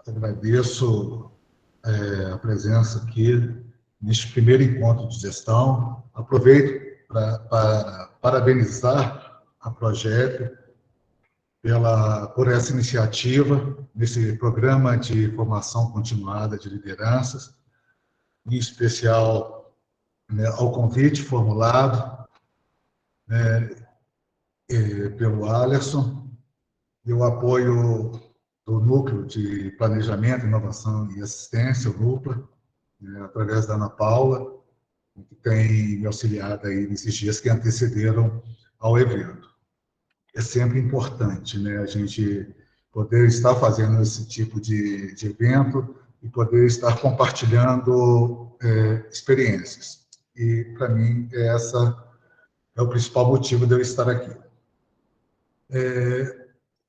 agradeço a presença aqui neste primeiro encontro de gestão. Aproveito para parabenizar a Projeto por essa iniciativa, nesse programa de formação continuada de lideranças, em especial, né, ao convite formulado, né, pelo Alerson, e o apoio do Núcleo de Planejamento, Inovação e Assistência, o NUPLA, né, através da Ana Paula, que tem me auxiliado aí nesses dias que antecederam ao evento. É sempre importante, né, a gente poder estar fazendo esse tipo de evento e poder estar compartilhando experiências. E, para mim, essa é o principal motivo de eu estar aqui.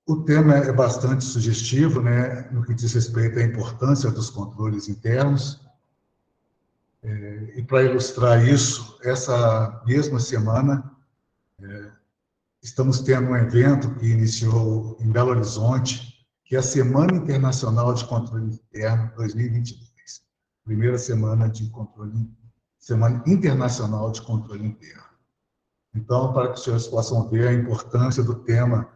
O tema é bastante sugestivo, né, no que diz respeito à importância dos controles internos. E, para ilustrar isso, essa mesma semana, estamos tendo um evento que iniciou em Belo Horizonte, que é a Semana Internacional de Controle Interno 2022. Primeira semana Semana Internacional de Controle Interno. Então, para que os senhores possam ver a importância do tema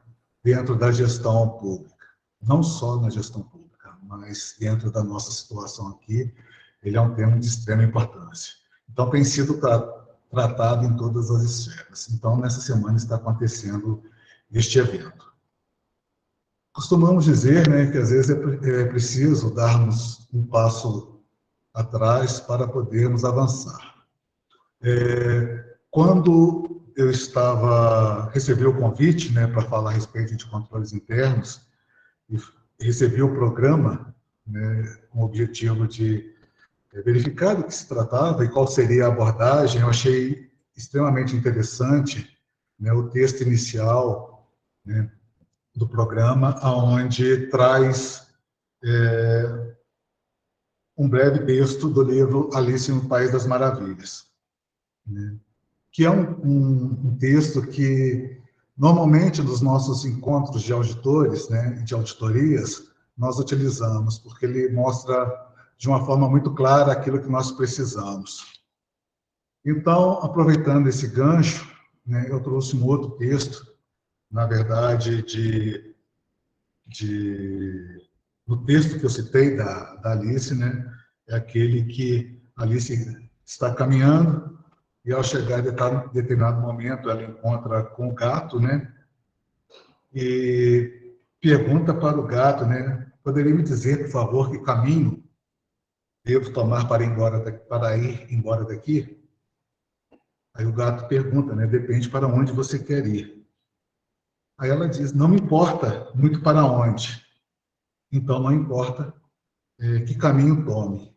dentro da gestão pública. Não só na gestão pública, mas dentro da nossa situação aqui, ele é um tema de extrema importância. Então, tem sido tratado em todas as esferas. Então, nessa semana está acontecendo este evento. Costumamos dizer, né, que às vezes é preciso darmos um passo atrás para podermos avançar. Quando eu recebi o convite, né, para falar a respeito de controles internos, e recebi o programa, né, com o objetivo de verificar do que se tratava e qual seria a abordagem, eu achei extremamente interessante, né, o texto inicial, né, do programa, onde traz um breve texto do livro Alice no País das Maravilhas, né, que é um texto que, normalmente, nos nossos encontros de auditores, né, de auditorias, nós utilizamos, porque ele mostra de uma forma muito clara aquilo que nós precisamos. Então, aproveitando esse gancho, né, eu trouxe um outro texto, na verdade, no texto que eu citei da Alice, né, é aquele que a Alice está caminhando, e ao chegar em determinado momento, ela encontra com o gato, né, e pergunta para o gato, né, poderia me dizer, por favor, que caminho devo tomar para ir embora daqui? Aí o gato pergunta, né, depende para onde você quer ir. Aí ela diz, não me importa muito para onde, então não importa que caminho tome.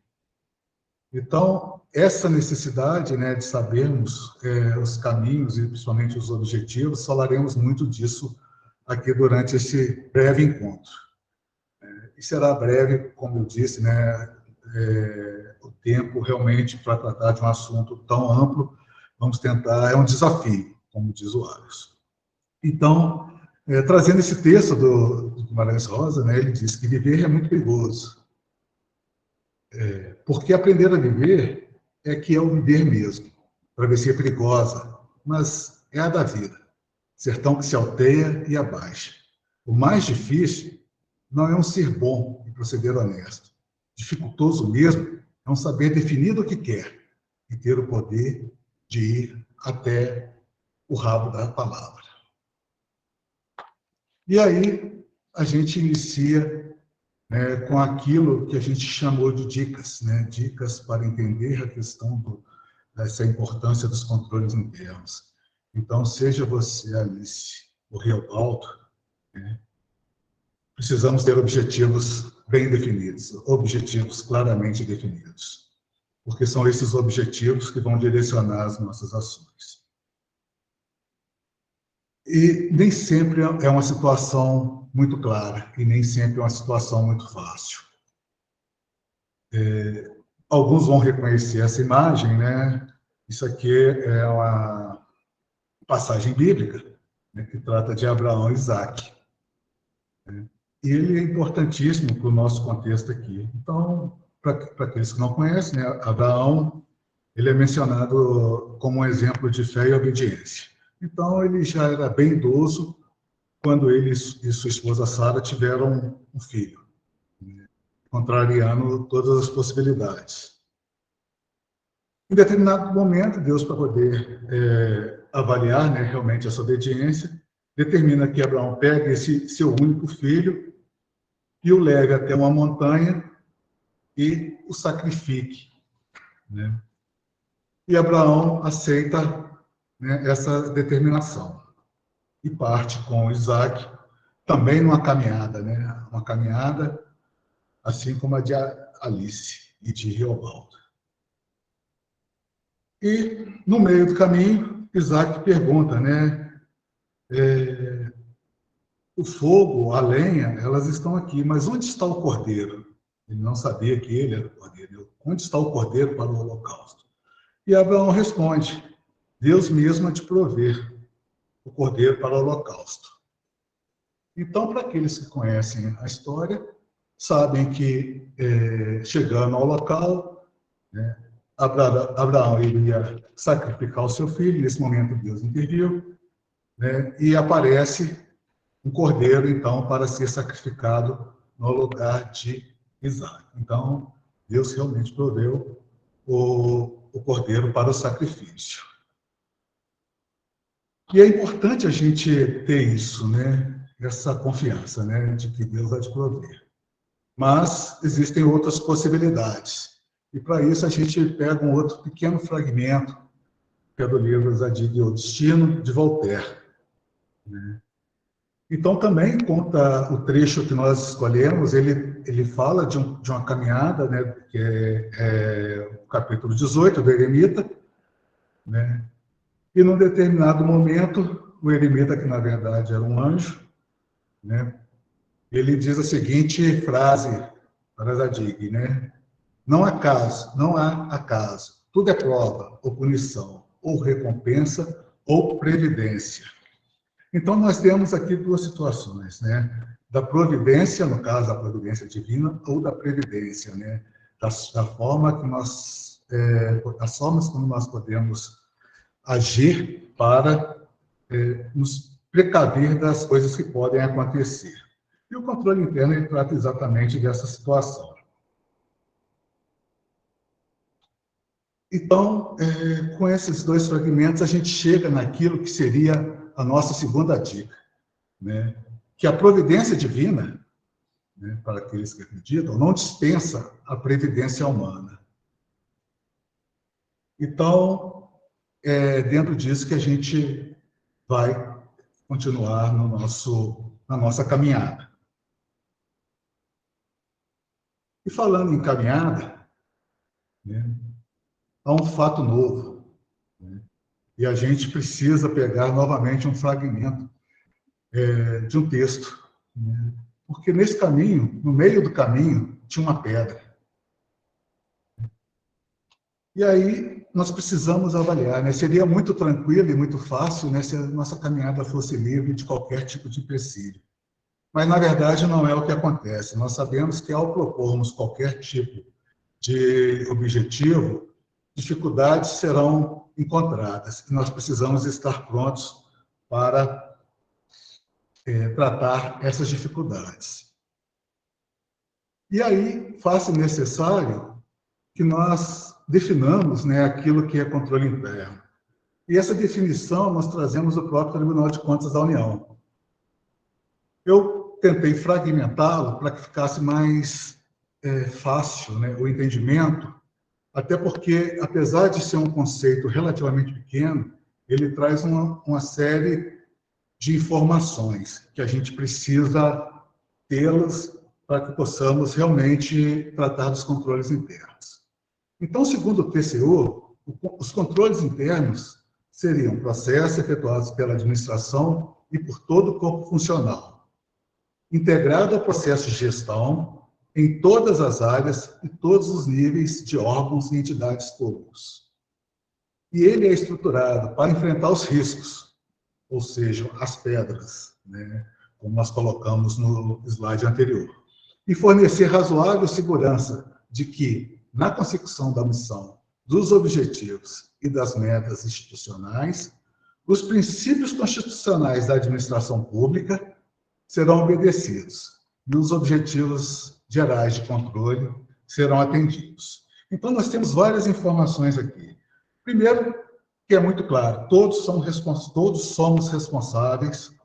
Então, essa necessidade, né, de sabermos os caminhos e principalmente os objetivos, falaremos muito disso aqui durante esse breve encontro. E será breve, como eu disse, né, o tempo realmente para tratar de um assunto tão amplo, vamos tentar, é um desafio, como diz o Alisson. Então, trazendo esse texto do Guimarães Rosa, né, ele diz que viver é muito perigoso. Porque aprender a viver é que é o viver mesmo. Travessia perigosa, mas é a da vida. Sertão que se alteia e abaixa. O mais difícil não é um ser bom e proceder honesto. Dificultoso mesmo é um saber definir o que quer e ter o poder de ir até o rabo da palavra. E aí a gente inicia, né, com aquilo que a gente chamou de dicas, né, dicas para entender a questão dessa importância dos controles internos. Então, seja você, Alice, ou Riobaldo, né, precisamos ter objetivos bem definidos, objetivos claramente definidos, porque são esses objetivos que vão direcionar as nossas ações. E nem sempre é uma situação muito clara, e nem sempre é uma situação muito fácil. Alguns vão reconhecer essa imagem, né? Isso aqui é uma passagem bíblica, né, que trata de Abraão e Isaque. ele é importantíssimo para o nosso contexto aqui. Então, para aqueles que não conhecem, né, Abraão, ele é mencionado como um exemplo de fé e obediência. Então, ele já era bem idoso quando ele e sua esposa Sara tiveram um filho, né, contrariando todas as possibilidades. Em determinado momento, Deus, para poder avaliar, né, realmente essa obediência, determina que Abraão pegue esse seu único filho e o leve até uma montanha e o sacrifique, né? E Abraão aceita, né, essa determinação e parte com Isaac, também numa caminhada, né? Uma caminhada assim como a de Alice e de Reobaldo. E, no meio do caminho, Isaac pergunta, né? O fogo, a lenha, elas estão aqui, mas onde está o cordeiro? Ele não sabia que ele era o cordeiro. Onde está o cordeiro para o holocausto? E Abraão responde, Deus mesmo a te prover o cordeiro para o holocausto. Então, para aqueles que conhecem a história, sabem que, chegando ao local, né, Abraão iria sacrificar o seu filho, nesse momento Deus interviu, né, e aparece um cordeiro, então, para ser sacrificado no lugar de Isaac. Então, Deus realmente proveu o cordeiro para o sacrifício. E é importante a gente ter isso, né? Essa confiança, né? De que Deus vai te prover. Mas existem outras possibilidades. E para isso a gente pega um outro pequeno fragmento, que é do livro Zadig e o Destino, de Voltaire, né? Então também conta o trecho que nós escolhemos, ele fala de uma caminhada, né? Que é o capítulo 18 do Eremita, né? E num determinado momento, o eremita, que na verdade era um anjo, né, ele diz a seguinte frase para Zadig, né? Não há acaso, tudo é prova, ou punição, ou recompensa, ou previdência. Então nós temos aqui duas situações, né? Da providência, no caso a providência divina, ou da previdência, né? Da forma que nós, das formas como nós podemos agir para nos precaver das coisas que podem acontecer. E o controle interno ele trata exatamente dessa situação. Então, com esses dois fragmentos, a gente chega naquilo que seria a nossa segunda dica, né? Que a providência divina, né, para aqueles que acreditam, não dispensa a previdência humana. Então, é dentro disso que a gente vai continuar na nossa caminhada. E falando em caminhada, né, há um fato novo, né, e a gente precisa pegar novamente um fragmento de um texto, né, porque nesse caminho, no meio do caminho, tinha uma pedra. E aí nós precisamos avaliar, né? Seria muito tranquilo e muito fácil, né, se a nossa caminhada fosse livre de qualquer tipo de empecilho. Mas, na verdade, não é o que acontece. Nós sabemos que, ao propormos qualquer tipo de objetivo, dificuldades serão encontradas. E nós precisamos estar prontos para tratar essas dificuldades. E aí, faz-se necessário que nós definamos, né, aquilo que é controle interno. E essa definição nós trazemos do próprio Tribunal de Contas da União. Eu tentei fragmentá-lo para que ficasse mais fácil, né, o entendimento, até porque, apesar de ser um conceito relativamente pequeno, ele traz uma série de informações que a gente precisa tê-las para que possamos realmente tratar dos controles internos. Então, segundo o TCU, os controles internos seriam processos efetuados pela administração e por todo o corpo funcional, integrado ao processo de gestão em todas as áreas e todos os níveis de órgãos e entidades públicos. E ele é estruturado para enfrentar os riscos, ou seja, as pedras, né, como nós colocamos no slide anterior. E fornecer razoável segurança de que, na consecução da missão, dos objetivos e das metas institucionais, os princípios constitucionais da administração pública serão obedecidos e os objetivos gerais de controle serão atendidos. Então, nós temos várias informações aqui. Primeiro, que é muito claro, todos somos responsáveis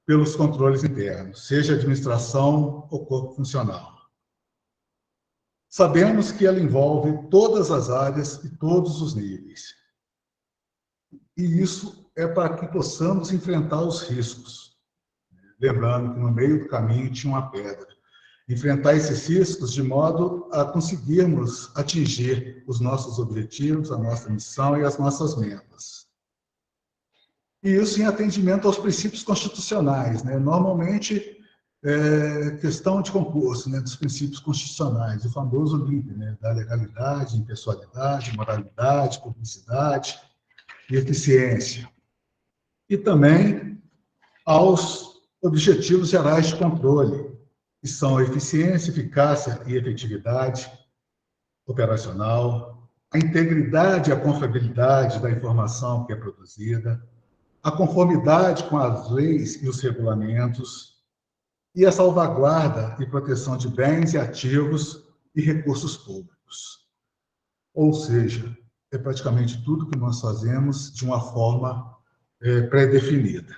pelos controles internos, seja administração ou corpo funcional. Sabemos que ela envolve todas as áreas e todos os níveis. E isso é para que possamos enfrentar os riscos. Lembrando que no meio do caminho tinha uma pedra. Enfrentar esses riscos de modo a conseguirmos atingir os nossos objetivos, a nossa missão e as nossas metas. E isso em atendimento aos princípios constitucionais, né? Normalmente, questão de concurso, né, dos princípios constitucionais, o famoso LIP, né, da legalidade, impessoalidade, moralidade, publicidade e eficiência. E também aos objetivos gerais de controle, que são a eficiência, eficácia e efetividade operacional, a integridade e a confiabilidade da informação que é produzida, a conformidade com as leis e os regulamentos, e a salvaguarda e proteção de bens e ativos e recursos públicos. Ou seja, é praticamente tudo que nós fazemos de uma forma pré-definida.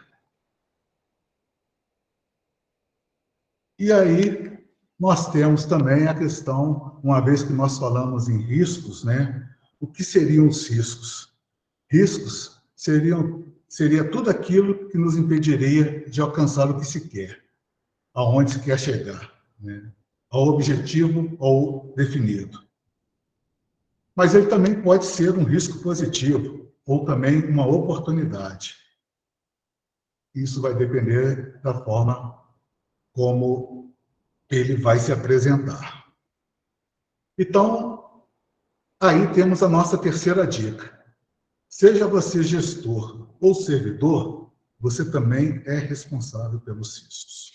E aí, nós temos também a questão, uma vez que nós falamos em riscos, né? O que seriam os riscos? Riscos seria tudo aquilo que nos impediria de alcançar o que se quer, aonde se quer chegar, né? Ao objetivo ou definido. Mas ele também pode ser um risco positivo, ou também uma oportunidade. Isso vai depender da forma como ele vai se apresentar. Então, aí temos a nossa terceira dica. Seja você gestor ou servidor, você também é responsável pelos riscos.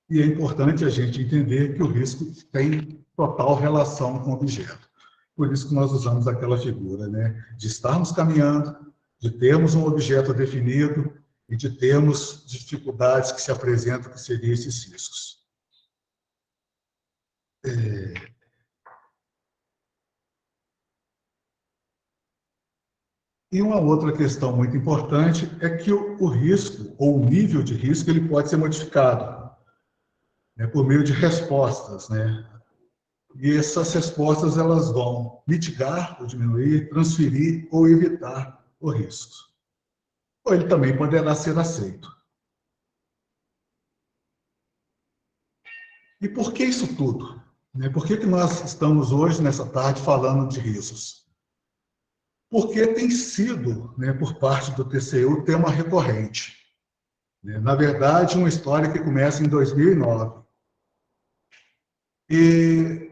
E é importante a gente entender que o risco tem total relação com o objeto. Por isso que nós usamos aquela figura, né? De estarmos caminhando, de termos um objeto definido e de termos dificuldades que se apresentam, que seriam esses riscos. E uma outra questão muito importante é que o risco, ou o nível de risco, ele pode ser modificado, né, por meio de respostas, né? E essas respostas elas vão mitigar ou diminuir, transferir ou evitar o risco. Ou ele também poderá ser aceito. E por que isso tudo? Por que nós estamos hoje, nessa tarde, falando de riscos? Porque tem sido, por parte do TCU, tema recorrente. Na verdade, uma história que começa em 2009. E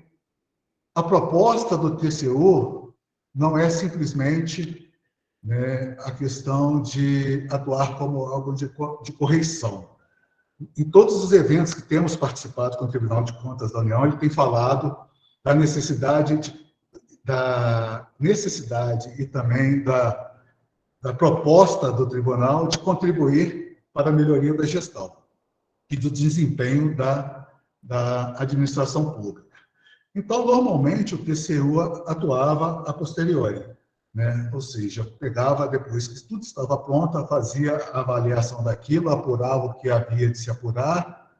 a proposta do TCU não é simplesmente a questão de atuar como algo de correição. Em todos os eventos que temos participado com o Tribunal de Contas da União, ele tem falado da necessidade e também da proposta do tribunal de contribuir para a melhoria da gestão e do desempenho da administração pública. Então, normalmente, o TCU atuava a posteriori, né? Ou seja, pegava, depois que tudo estava pronto, fazia a avaliação daquilo, apurava o que havia de se apurar,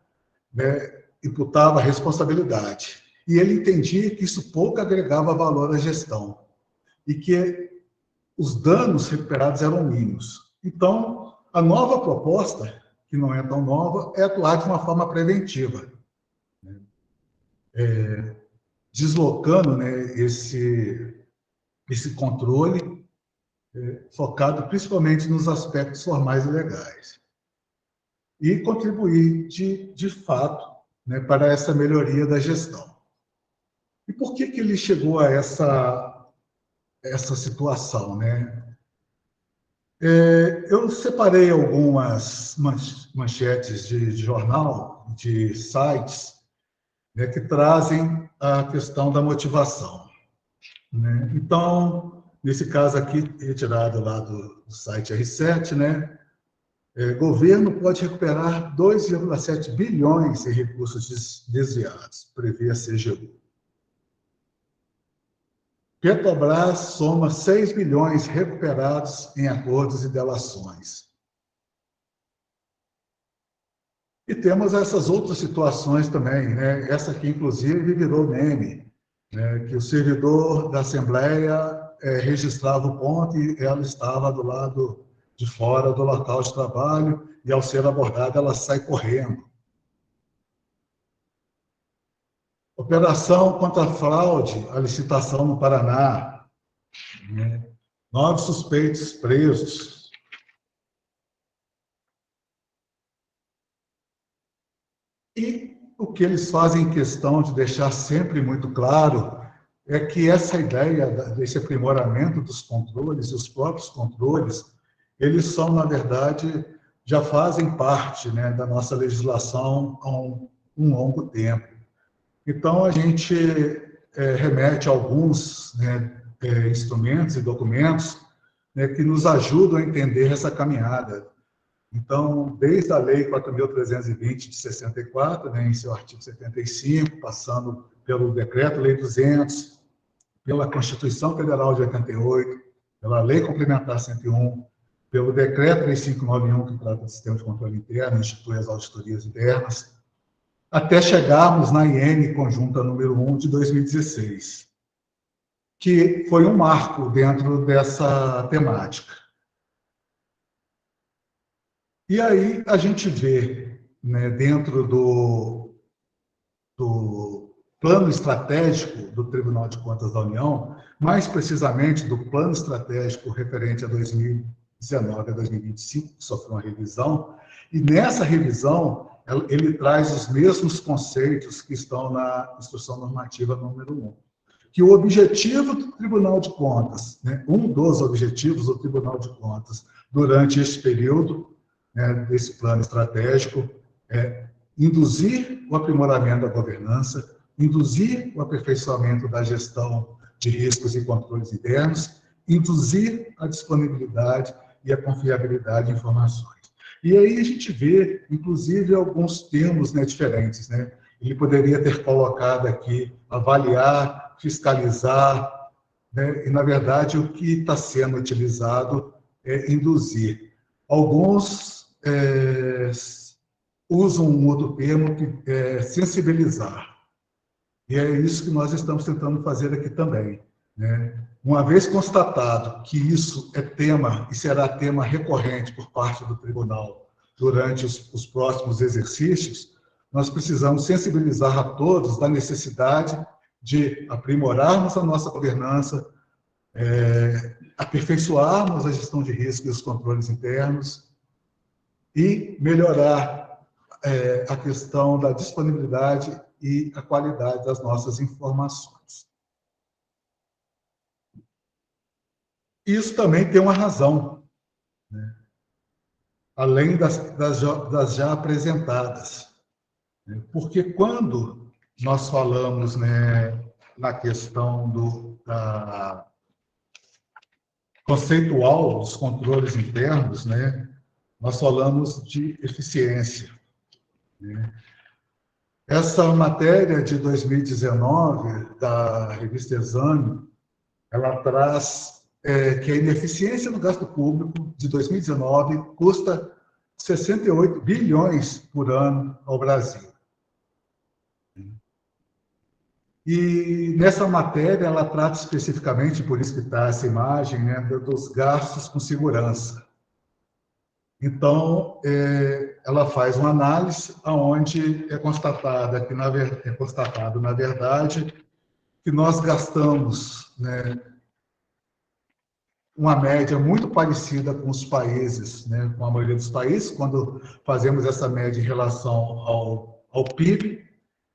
né? Imputava a responsabilidade. E ele entendia que isso pouco agregava valor à gestão e que os danos recuperados eram mínimos. Então, a nova proposta, que não é tão nova, é atuar de uma forma preventiva, né? Deslocando, esse controle focado principalmente nos aspectos formais e legais. E contribuir, de fato, para essa melhoria da gestão. E por que ele chegou a essa situação, né? Eu separei algumas manchetes de jornal, de sites, né, que trazem a questão da motivação, né? Então, nesse caso aqui, retirado lá do site R7, né, governo pode recuperar 2,7 bilhões em recursos desviados, prevê a CGU. Petrobras soma 6 bilhões recuperados em acordos e delações. E temos essas outras situações também, né? Essa aqui, inclusive, virou meme, né? Que o servidor da Assembleia registrava o ponto e ela estava do lado de fora do local de trabalho e, ao ser abordada, ela sai correndo. Operação contra a fraude à licitação no Paraná, né? 9 suspeitos presos. E o que eles fazem questão de deixar sempre muito claro é que essa ideia desse aprimoramento dos controles, os próprios controles, eles são, na verdade, já fazem parte, né, da nossa legislação há um longo tempo. Então, a gente remete a alguns, né, instrumentos e documentos, né, que nos ajudam a entender essa caminhada. Então, desde a Lei 4.320 de 64, né, em seu artigo 75, passando pelo Decreto-Lei 200, pela Constituição Federal de 88, pela Lei Complementar 101, pelo Decreto 3591, que trata do Sistema de Controle Interno e institui as auditorias internas, até chegarmos na IN Conjunta número 1 de 2016, que foi um marco dentro dessa temática. E aí a gente vê, né, dentro do plano estratégico do Tribunal de Contas da União, mais precisamente do plano estratégico referente a 2019 a 2025, que sofreu uma revisão, e nessa revisão ele traz os mesmos conceitos que estão na Instrução Normativa número 1. Que o objetivo do Tribunal de Contas, né, um dos objetivos do Tribunal de Contas durante esse período, né, desse plano estratégico, é induzir o aprimoramento da governança, induzir o aperfeiçoamento da gestão de riscos e controles internos, induzir a disponibilidade e a confiabilidade de informações. E aí a gente vê, inclusive, alguns termos, né, diferentes, né? Ele poderia ter colocado aqui avaliar, fiscalizar, né? E, na verdade, o que está sendo utilizado é induzir. Alguns usam um outro termo, que é sensibilizar. E é isso que nós estamos tentando fazer aqui também, né? Uma vez constatado que isso é tema e será tema recorrente por parte do tribunal durante os próximos exercícios, nós precisamos sensibilizar a todos da necessidade de aprimorarmos a nossa governança, aperfeiçoarmos a gestão de risco e os controles internos e melhorar a questão da disponibilidade e a qualidade das nossas informações. Isso também tem uma razão, né? Além das já apresentadas. Né? Porque quando nós falamos, né, na questão da conceitual dos controles internos, né, nós falamos de eficiência, né? Essa matéria de 2019, da revista Exame, ela traz que a ineficiência no gasto público de 2019 custa 68 bilhões por ano ao Brasil. E nessa matéria ela trata especificamente, por isso que está essa imagem, né, dos gastos com segurança. Então, ela faz uma análise onde é constatado, na verdade, que nós gastamos, né, uma média muito parecida com os países, né, com a maioria dos países, quando fazemos essa média em relação ao PIB,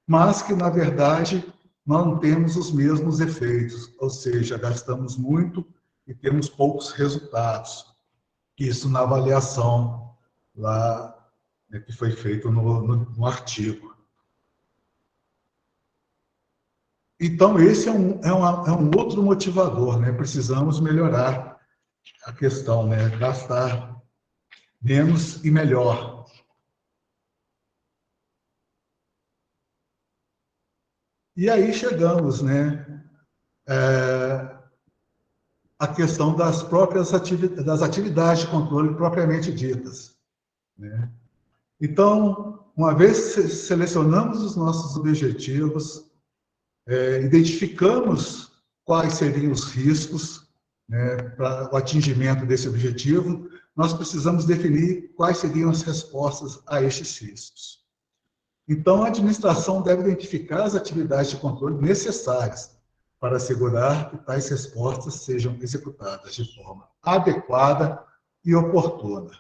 mas que, na verdade, não temos os mesmos efeitos, ou seja, gastamos muito e temos poucos resultados. Isso na avaliação lá, né, que foi feito no artigo. Então, esse é um outro motivador, né? Precisamos melhorar a questão, né? Gastar menos e melhor. E aí chegamos, né? A questão das próprias atividades de controle propriamente ditas, né? Então, uma vez selecionamos os nossos objetivos, identificamos quais seriam os riscos, né, para o atingimento desse objetivo, nós precisamos definir quais seriam as respostas a estes riscos. Então, a administração deve identificar as atividades de controle necessárias para assegurar que tais respostas sejam executadas de forma adequada e oportuna.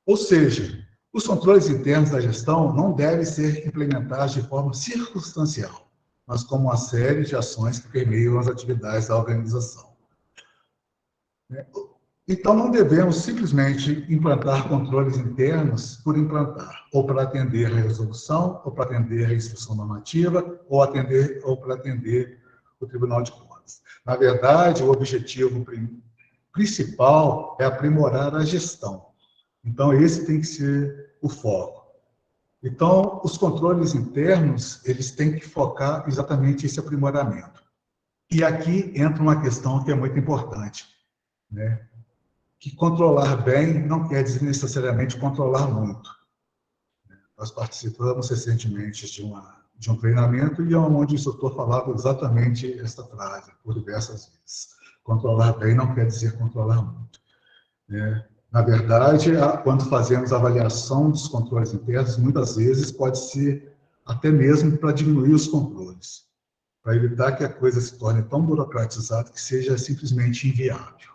Ou seja, os controles internos da gestão não devem ser implementados de forma circunstancial, mas como uma série de ações que permeiam as atividades da organização. Então, não devemos simplesmente implantar controles internos por implantar, ou para atender a resolução, ou para atender a instrução normativa, ou para atender o Tribunal de Contas. Na verdade, o objetivo principal é aprimorar a gestão. Então, esse tem que ser o foco. Então, os controles internos, eles têm que focar exatamente esse aprimoramento. E aqui entra uma questão que é muito importante, né? Que controlar bem não quer dizer necessariamente controlar muito. Nós participamos recentemente de um treinamento e onde o instrutor falava exatamente esta frase, por diversas vezes. Controlar bem não quer dizer controlar muito, né? Na verdade, quando fazemos a avaliação dos controles internos, muitas vezes pode ser até mesmo para diminuir os controles, para evitar que a coisa se torne tão burocratizada que seja simplesmente inviável.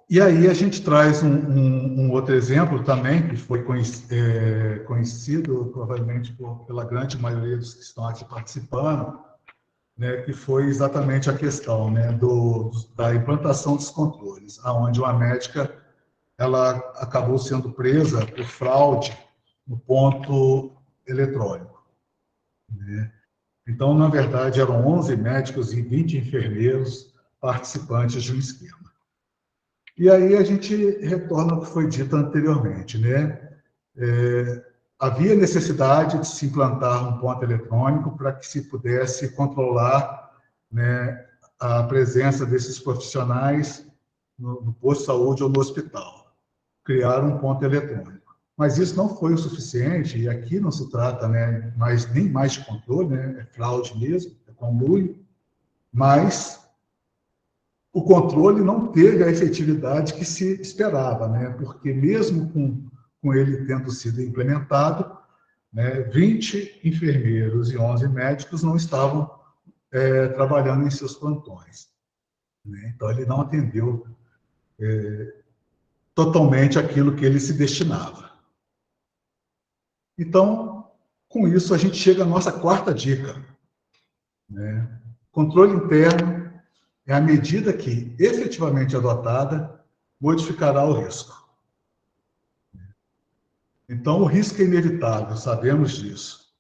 E aí a gente traz um outro exemplo também, que foi conhecido provavelmente pela grande maioria dos que estão aqui participando, né, que foi exatamente a questão, né, da implantação dos controles, onde uma médica ela acabou sendo presa por fraude no ponto eletrônico, né? Então, na verdade, eram 11 médicos e 20 enfermeiros participantes de um esquema. E aí a gente retorna ao que foi dito anteriormente, né? Havia necessidade de se implantar um ponto eletrônico para que se pudesse controlar, né, a presença desses profissionais no posto de saúde ou no hospital. Criar um ponto eletrônico. Mas isso não foi o suficiente, e aqui não se trata, né, nem mais de controle, né, é fraude mesmo, é conluio, mas o controle não teve a efetividade que se esperava, né? Porque mesmo com ele tendo sido implementado, né, 20 enfermeiros e 11 médicos não estavam trabalhando em seus plantões, né? Então, ele não atendeu totalmente aquilo que ele se destinava. Então, com isso, a gente chega à nossa quarta dica, né? Controle interno é a medida que, efetivamente adotada, modificará o risco. Então, o risco é inevitável, sabemos disso.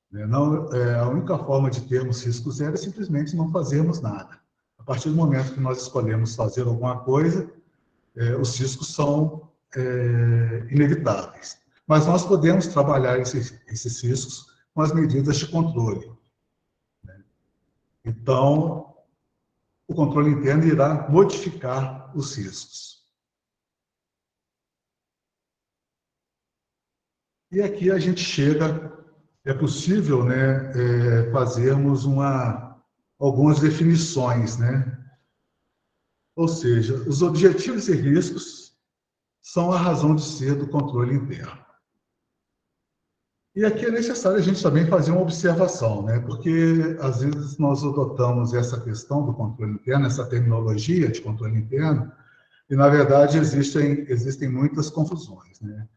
Não, a única forma de termos risco zero é simplesmente não fazermos nada. A partir do momento que nós escolhemos fazer alguma coisa, os riscos são inevitáveis. Mas nós podemos trabalhar esses riscos com as medidas de controle. Então, o controle interno irá modificar os riscos. E aqui a gente chega, é possível, né, fazermos algumas definições, né? Ou seja, os objetivos e riscos são a razão de ser do controle interno. E aqui é necessário a gente também fazer uma observação, né? Porque às vezes nós adotamos essa questão do controle interno, essa terminologia de controle interno, e na verdade existem muitas confusões, né?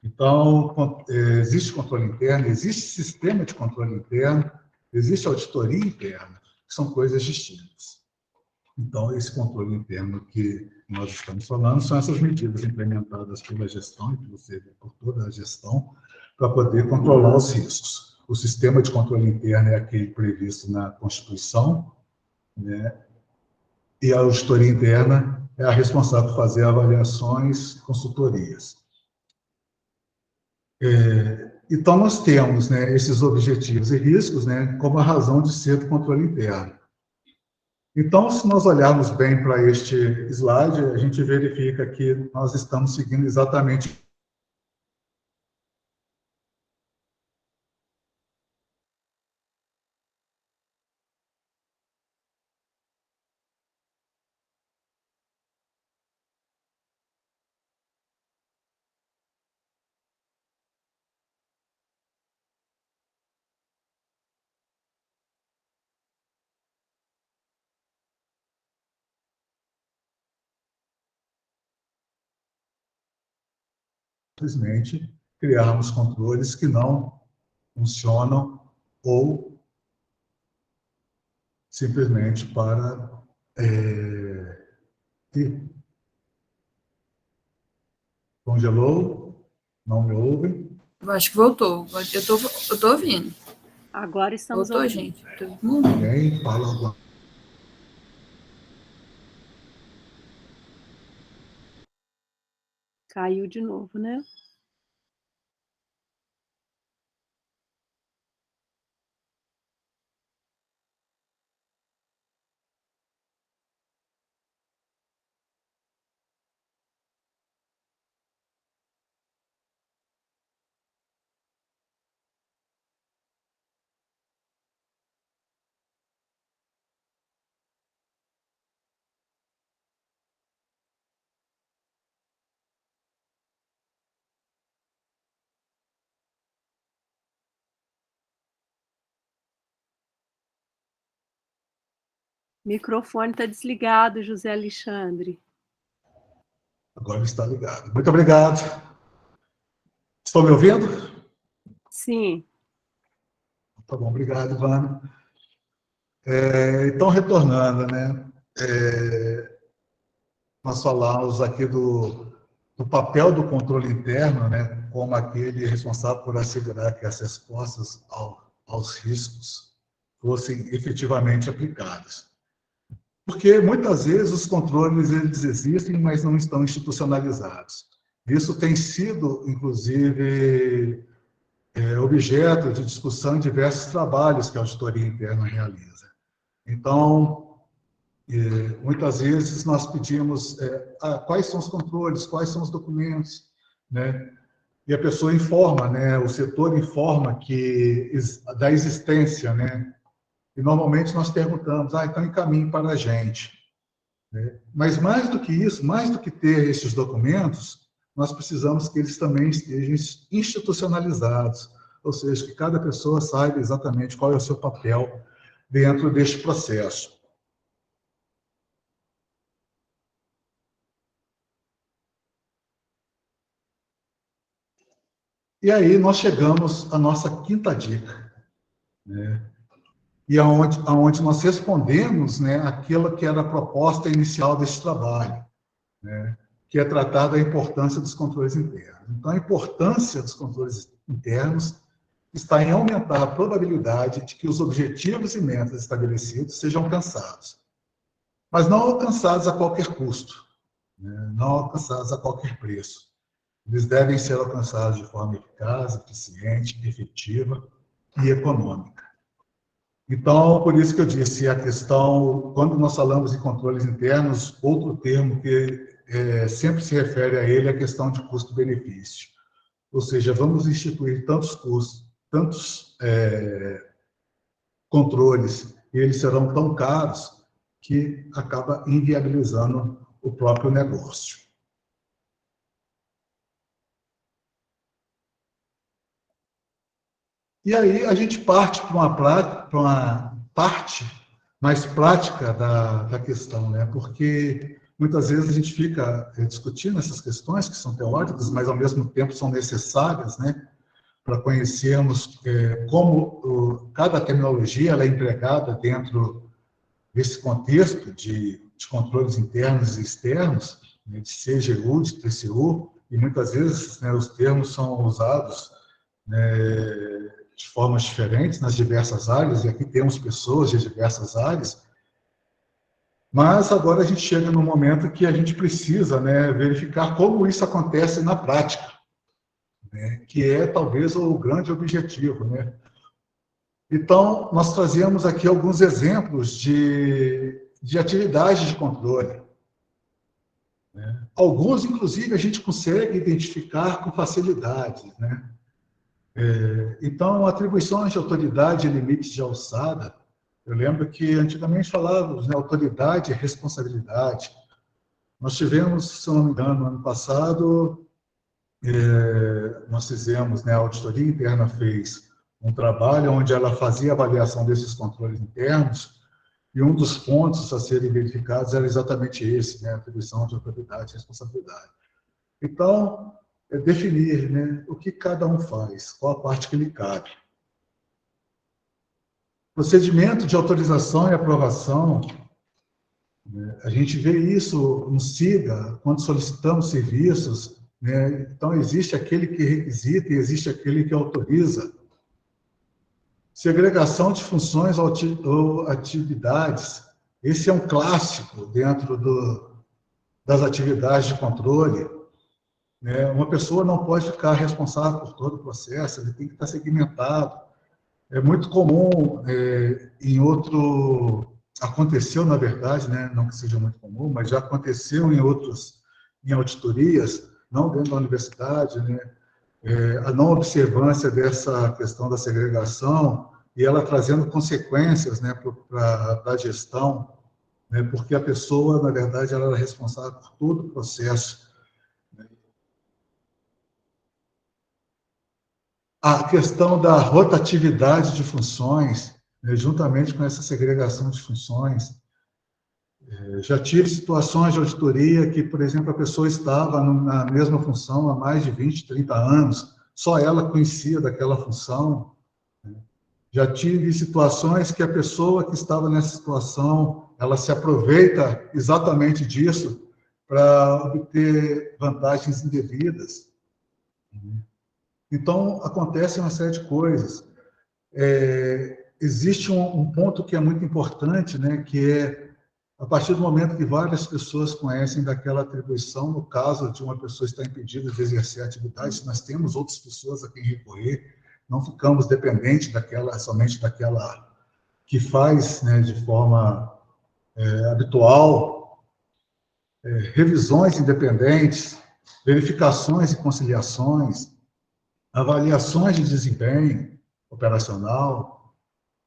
Então, existe controle interno, existe sistema de controle interno, existe auditoria interna, que são coisas distintas. Então, esse controle interno que nós estamos falando são essas medidas implementadas pela gestão e por toda a gestão para poder controlar os riscos. O sistema de controle interno é aquele previsto na Constituição, né? E a auditoria interna é a responsável por fazer avaliações e consultorias. Então, nós temos, né, esses objetivos e riscos, né, como a razão de ser do controle interno. Então, se nós olharmos bem para este slide, a gente verifica que nós estamos seguindo exatamente simplesmente criarmos controles que não funcionam ou simplesmente para... Congelou? Não me ouvem? Eu acho que voltou. Eu tô ouvindo. Agora estamos Voltou, ouvindo. gente. Ninguém fala agora. Caiu de novo, né? Microfone está desligado, José Alexandre. Agora está ligado. Muito obrigado. Estão me ouvindo? Sim. Tá bom, obrigado, Ivana. Então, retornando, né? Nós falamos aqui do papel do controle interno, né? Como aquele responsável por assegurar que as respostas aos riscos fossem efetivamente aplicadas. Porque, muitas vezes, os controles eles existem, mas não estão institucionalizados. Isso tem sido, inclusive, objeto de discussão em diversos trabalhos que a auditoria interna realiza. Então, muitas vezes nós pedimos quais são os controles, quais são os documentos, né? E a pessoa informa, né? O setor informa da existência, né? E normalmente nós perguntamos, então encaminhe para a gente, né? Mas mais do que isso, mais do que ter esses documentos, nós precisamos que eles também estejam institucionalizados, ou seja, que cada pessoa saiba exatamente qual é o seu papel dentro deste processo. E aí nós chegamos à nossa quinta dica, né? E aonde nós respondemos, né, aquilo que era a proposta inicial desse trabalho, né, que é tratar da importância dos controles internos. Então, a importância dos controles internos está em aumentar a probabilidade de que os objetivos e metas estabelecidos sejam alcançados, mas não alcançados a qualquer custo, né, não alcançados a qualquer preço. Eles devem ser alcançados de forma eficaz, eficiente, efetiva e econômica. Então, por isso que eu disse, a questão, quando nós falamos em controles internos, outro termo que sempre se refere a ele é a questão de custo-benefício. Ou seja, vamos instituir tantos custos, tantos controles, e eles serão tão caros que acaba inviabilizando o próprio negócio. E aí a gente parte para uma parte mais prática da questão, né? Porque muitas vezes a gente fica discutindo essas questões que são teóricas, mas ao mesmo tempo são necessárias, né? Para conhecermos como cada terminologia ela é empregada dentro esse contexto de controles internos e externos, né, de CGU, de TCU, e muitas vezes, né, os termos são usados, né, de formas diferentes nas diversas áreas, e aqui temos pessoas de diversas áreas, mas agora a gente chega no momento que a gente precisa, né, verificar como isso acontece na prática, né, que é talvez o grande objetivo, né? Então, nós trazemos aqui alguns exemplos de atividades de controle, né? Alguns, inclusive, a gente consegue identificar com facilidade, né? Então, atribuições de autoridade e limites de alçada, eu lembro que antigamente falávamos, né, autoridade e responsabilidade. Nós tivemos, se não me engano, no ano passado, nós fizemos, né, a auditoria interna fez um trabalho onde ela fazia avaliação desses controles internos, e um dos pontos a serem verificados era exatamente esse, né, a atribuição de autoridade e responsabilidade. Então, é definir, né, o que cada um faz, qual a parte que lhe cabe. Procedimento de autorização e aprovação, né, a gente vê isso no SIGA, quando solicitamos serviços, né, então existe aquele que requisita e existe aquele que autoriza. Segregação de funções ou atividades, esse é um clássico dentro das atividades de controle, né? Uma pessoa não pode ficar responsável por todo o processo, ele tem que estar segmentado. É muito comum, aconteceu, na verdade, né? Não que seja muito comum, mas já aconteceu em auditorias, não dentro da universidade, né? A não observância dessa questão da segregação e ela trazendo consequências, né, para a gestão, né, porque a pessoa, na verdade, ela era responsável por todo o processo. A questão da rotatividade de funções, né, juntamente com essa segregação de funções. Já tive situações de auditoria que, por exemplo, a pessoa estava na mesma função há mais de 20, 30 anos, só ela conhecia daquela função. Já tive situações que a pessoa que estava nessa situação, ela se aproveita exatamente disso para obter vantagens indevidas. Então, acontece uma série de coisas. Existe um ponto que é muito importante, né, que é a partir do momento que várias pessoas conhecem daquela atribuição, no caso de uma pessoa estar impedida de exercer a atividade, nós temos outras pessoas a quem recorrer, não ficamos dependentes somente daquela que faz, né, de forma habitual, revisões independentes, verificações e conciliações, avaliações de desempenho operacional,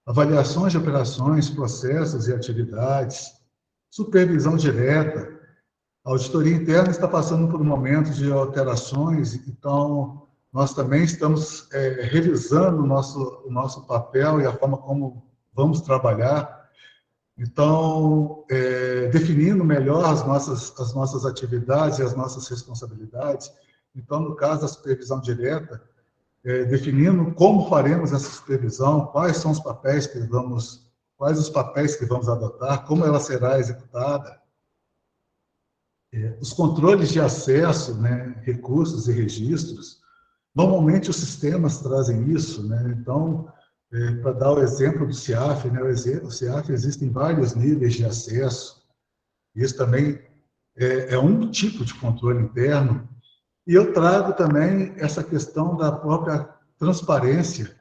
avaliações de operações, processos e atividades, supervisão direta. A auditoria interna está passando por um momento de alterações, então nós também estamos revisando o nosso papel e a forma como vamos trabalhar. Então, definindo melhor as nossas atividades e as nossas responsabilidades. Então, no caso da supervisão direta, definindo como faremos essa supervisão, quais os papéis que vamos adotar, como ela será executada. Os controles de acesso, né, recursos e registros, normalmente os sistemas trazem isso, né? Então, para dar o exemplo do CIAF, né, o CIAF existem vários níveis de acesso, isso também é um tipo de controle interno, e eu trago também essa questão da própria transparência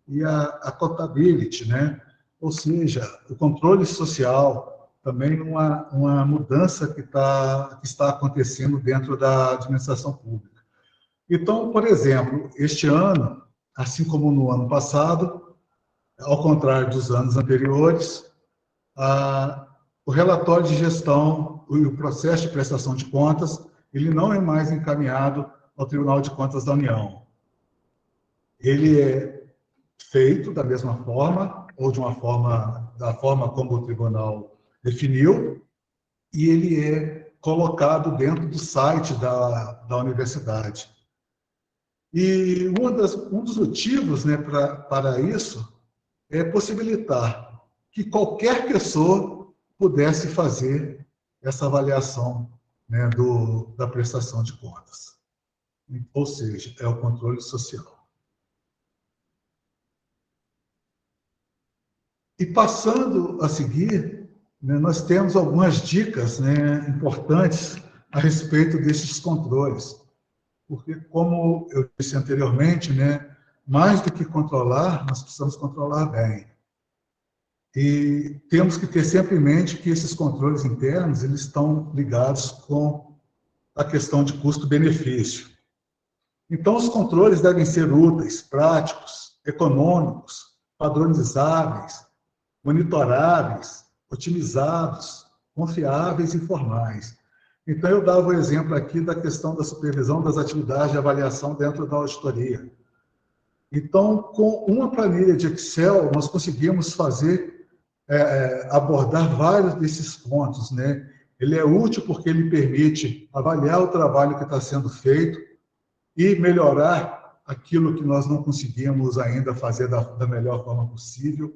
e a accountability, né? Ou seja, o controle social, também uma mudança que está acontecendo dentro da administração pública. Então, por exemplo, este ano, assim como no ano passado, ao contrário dos anos anteriores, o relatório de gestão e o processo de prestação de contas, ele não é mais encaminhado ao Tribunal de Contas da União. Ele é feito da mesma forma, ou da forma como o tribunal definiu, e ele é colocado dentro do site da universidade. E um dos motivos, né, para isso é possibilitar que qualquer pessoa pudesse fazer essa avaliação, né, da prestação de contas. Ou seja, é o controle social. E passando a seguir, né, nós temos algumas dicas, né, importantes a respeito desses controles. Porque, como eu disse anteriormente, né, mais do que controlar, nós precisamos controlar bem. E temos que ter sempre em mente que esses controles internos eles estão ligados com a questão de custo-benefício. Então, os controles devem ser úteis, práticos, econômicos, padronizáveis, monitoráveis, otimizados, confiáveis e formais. Então, eu dava o exemplo aqui da questão da supervisão das atividades de avaliação dentro da auditoria. Então, com uma planilha de Excel, nós conseguimos abordar vários desses pontos, né? Ele é útil porque ele permite avaliar o trabalho que está sendo feito e melhorar aquilo que nós não conseguimos ainda fazer da melhor forma possível.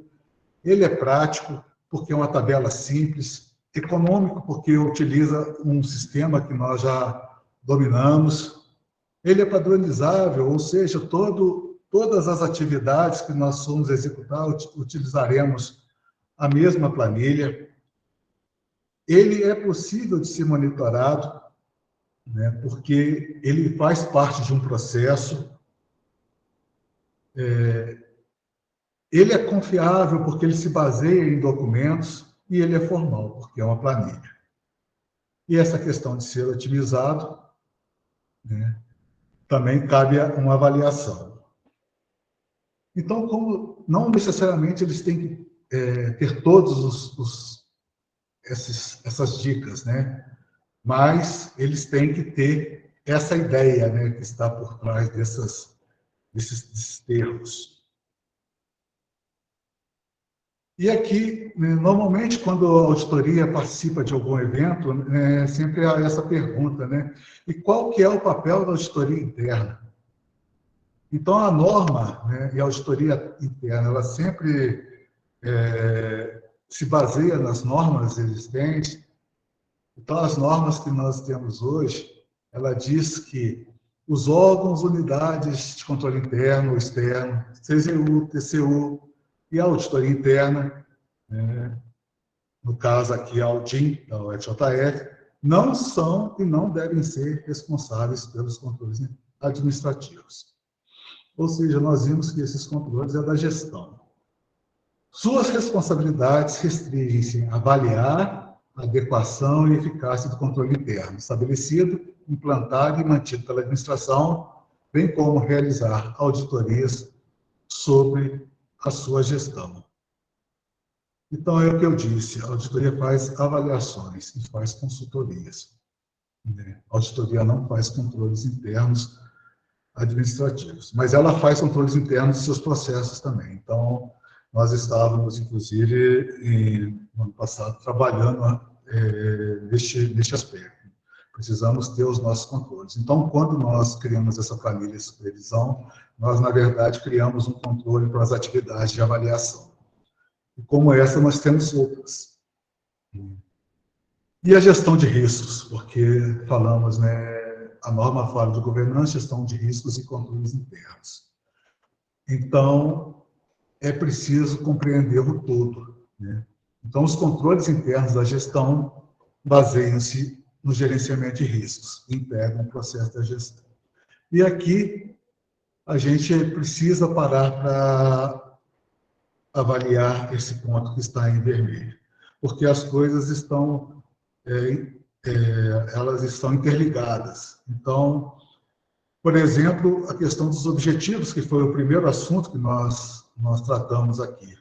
Ele é prático porque é uma tabela simples, econômico porque utiliza um sistema que nós já dominamos. Ele é padronizável, ou seja, todas as atividades que nós formos executar, utilizaremos a mesma planilha. Ele é possível de ser monitorado, né, porque ele faz parte de um processo. Ele é confiável porque ele se baseia em documentos e ele é formal porque é uma planilha. E essa questão de ser otimizado, né, também cabe uma avaliação. Então, como não necessariamente eles têm que ter todos essas dicas, né? Mas eles têm que ter essa ideia, né, que está por trás desses termos. E aqui, normalmente, quando a auditoria participa de algum evento, sempre há essa pergunta, né? E qual que é o papel da auditoria interna? Então, a norma, né, e a auditoria interna, ela sempre se baseia nas normas existentes. Então, as normas que nós temos hoje, ela diz que os órgãos, unidades de controle interno ou externo, CZU, TCU e a auditoria interna, no caso aqui a Audim, da UFJF, não são e não devem ser responsáveis pelos controles administrativos. Ou seja, nós vimos que esses controles é da gestão. Suas responsabilidades restringem-se a avaliar a adequação e eficácia do controle interno, estabelecido, implantado e mantido pela administração, bem como realizar auditorias sobre a sua gestão. Então, é o que eu disse, a auditoria faz avaliações e faz consultorias. A auditoria não faz controles internos administrativos, mas ela faz controles internos de seus processos também. Então, nós estávamos, inclusive, no ano passado, trabalhando neste aspecto. Precisamos ter os nossos controles. Então, quando nós criamos essa planilha de supervisão, nós, na verdade, criamos um controle para as atividades de avaliação. E como essa, nós temos outras. E a gestão de riscos, porque falamos, né, a norma fala de governança, gestão de riscos e controles internos. Então, é preciso compreender o todo, né? Então, os controles internos da gestão baseiam-se no gerenciamento de riscos, integram o processo da gestão. E aqui, a gente precisa parar para avaliar esse ponto que está em vermelho, porque as coisas estão, elas estão interligadas. Então, por exemplo, a questão dos objetivos, que foi o primeiro assunto que nós tratamos aqui.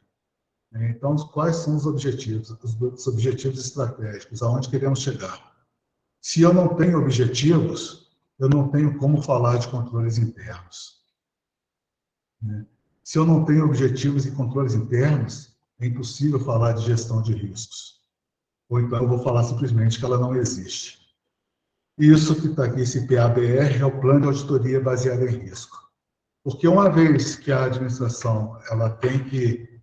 Então, quais são os objetivos? Os objetivos estratégicos, aonde queremos chegar. Se eu não tenho objetivos, eu não tenho como falar de controles internos. Se eu não tenho objetivos e controles internos, é impossível falar de gestão de riscos. Ou então eu vou falar simplesmente que ela não existe. Isso que está aqui, esse PABR, é o Plano de Auditoria Baseado em Risco. Porque uma vez que a administração ela tem que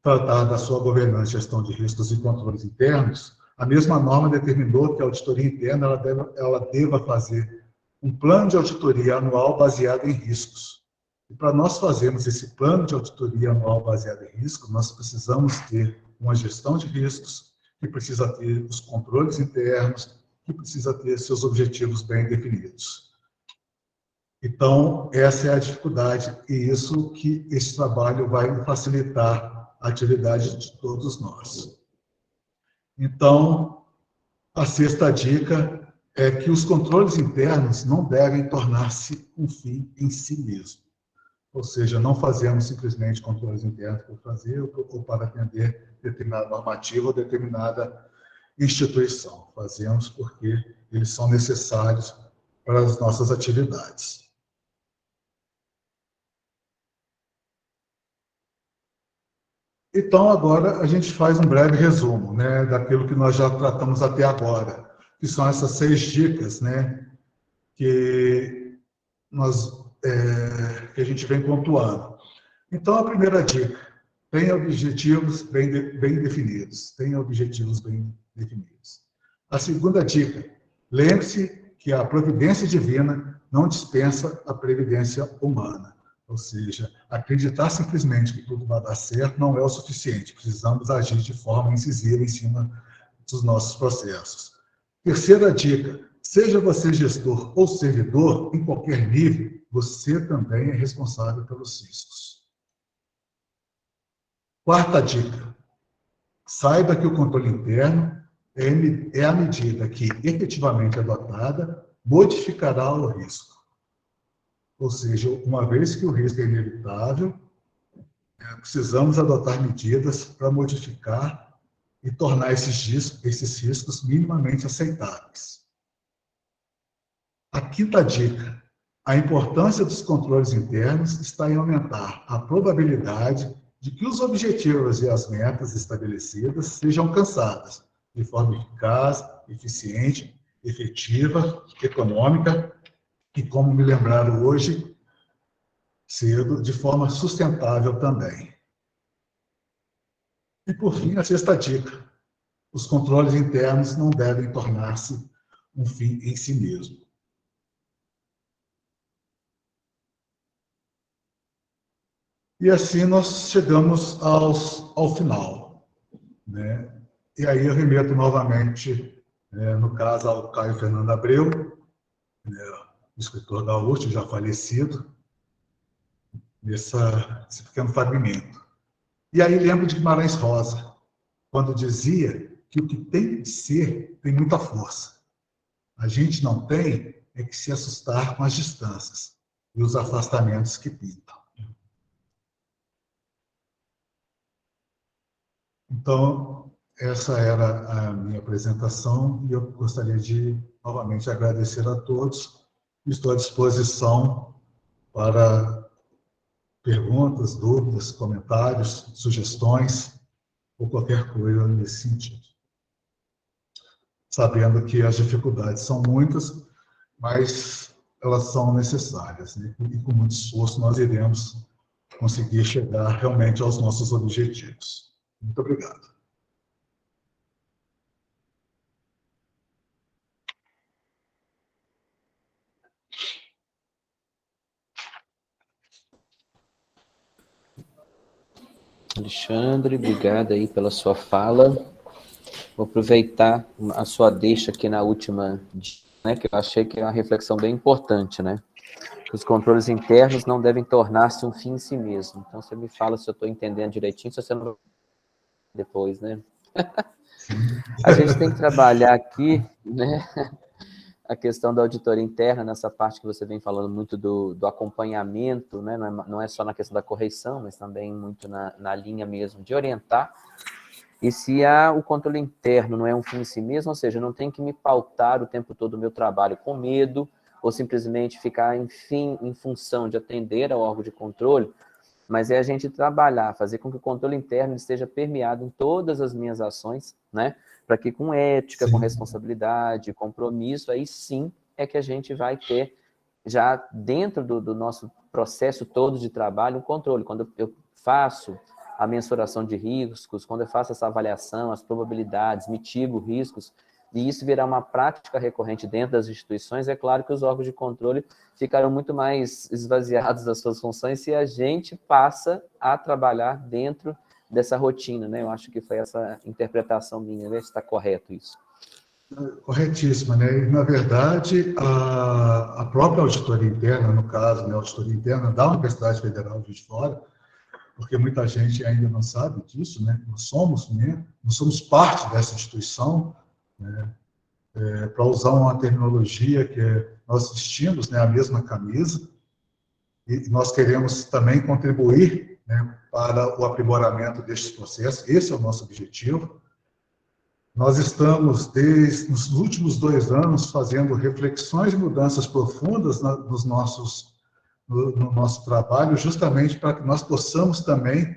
tratar da sua governança, gestão de riscos e controles internos, a mesma norma determinou que a auditoria interna ela deva fazer um plano de auditoria anual baseado em riscos. E para nós fazermos esse plano de auditoria anual baseado em riscos, nós precisamos ter uma gestão de riscos, que precisa ter os controles internos, que precisa ter seus objetivos bem definidos. Então, essa é a dificuldade, e isso que esse trabalho vai facilitar a atividade de todos nós. Então, a sexta dica é que os controles internos não devem tornar-se um fim em si mesmo. Ou seja, não fazemos simplesmente controles internos por fazer ou para atender determinada normativa ou determinada instituição. Fazemos porque eles são necessários para as nossas atividades. Então, agora, a gente faz um breve resumo, né, daquilo que nós já tratamos até agora, que são essas 6 dicas, né, que a gente vem pontuando. Então, a primeira dica, tenha objetivos bem definidos. Tenha objetivos bem definidos. A segunda dica, lembre-se que a providência divina não dispensa a previdência humana. Ou seja, acreditar simplesmente que tudo vai dar certo não é o suficiente. Precisamos agir de forma incisiva em cima dos nossos processos. Terceira dica, seja você gestor ou servidor, em qualquer nível, você também é responsável pelos riscos. Quarta dica, saiba que o controle interno é a medida que, efetivamente adotada, modificará o risco. Ou seja, uma vez que o risco é inevitável, precisamos adotar medidas para modificar e tornar esses riscos minimamente aceitáveis. A quinta dica, a importância dos controles internos está em aumentar a probabilidade de que os objetivos e as metas estabelecidas sejam alcançadas de forma eficaz, eficiente, efetiva, econômica e, como me lembraram hoje cedo, de forma sustentável também. E, por fim, a sexta dica, os controles internos não devem tornar-se um fim em si mesmo. E assim nós chegamos ao final, né? E aí eu remeto novamente, no caso, ao Caio Fernando Abreu, o escritor gaúcho, já falecido, nesse pequeno fragmento. E aí lembro de Guimarães Rosa, quando dizia que o que tem que ser tem muita força. A gente não tem é que se assustar com as distâncias e os afastamentos que pintam. Então, essa era a minha apresentação e eu gostaria de, novamente, agradecer a todos. Estou à disposição para perguntas, dúvidas, comentários, sugestões ou qualquer coisa nesse sentido. Sabendo que as dificuldades são muitas, mas elas são necessárias, né? E com muito esforço nós iremos conseguir chegar realmente aos nossos objetivos. Muito obrigado. Alexandre, obrigado aí pela sua fala. Vou aproveitar a sua deixa aqui na última, né, que eu achei que é uma reflexão bem importante, né? Os controles internos não devem tornar-se um fim em si mesmo. Então, você me fala se eu estou entendendo direitinho, se você não... Depois, né? A gente tem que trabalhar aqui, né, a questão da auditoria interna, nessa parte que você vem falando muito do acompanhamento, né? Não é só na questão da correção, mas também muito na linha mesmo de orientar. E se o controle interno não é um fim em si mesmo, ou seja, não tem que me pautar o tempo todo o meu trabalho com medo, ou simplesmente ficar, enfim, em função de atender ao órgão de controle, mas é a gente trabalhar, fazer com que o controle interno esteja permeado em todas as minhas ações, né? Para que com ética, com responsabilidade, compromisso, aí sim é que a gente vai ter, já dentro do nosso processo todo de trabalho, um controle. Quando eu faço a mensuração de riscos, quando eu faço essa avaliação, as probabilidades, mitigo riscos, e isso virar uma prática recorrente dentro das instituições, é claro que os órgãos de controle ficarão muito mais esvaziados das suas funções se a gente passa a trabalhar dentro dessa rotina, né? Eu acho que foi essa interpretação minha, ver se está correto isso. Corretíssima, né? E, na verdade, a própria auditoria interna, no caso, né, a auditoria interna da Universidade Federal de Juiz de Fora, porque muita gente ainda não sabe disso, né? Nós somos parte dessa instituição, né? Para usar uma terminologia que nós vestimos, né, a mesma camisa, e nós queremos também contribuir, né, para o aprimoramento destes processos. Esse é o nosso objetivo. Nós estamos, nos últimos 2 anos, fazendo reflexões e mudanças profundas no nosso trabalho, justamente para que nós possamos também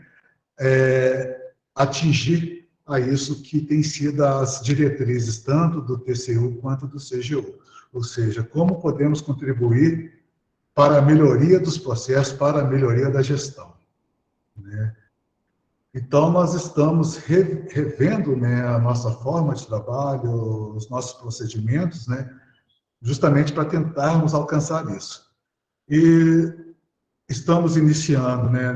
atingir a isso que tem sido as diretrizes tanto do TCU quanto do CGU. Ou seja, como podemos contribuir para a melhoria dos processos, para a melhoria da gestão, né? Então, nós estamos revendo, né, a nossa forma de trabalho, os nossos procedimentos, né, justamente para tentarmos alcançar isso. E estamos iniciando, né,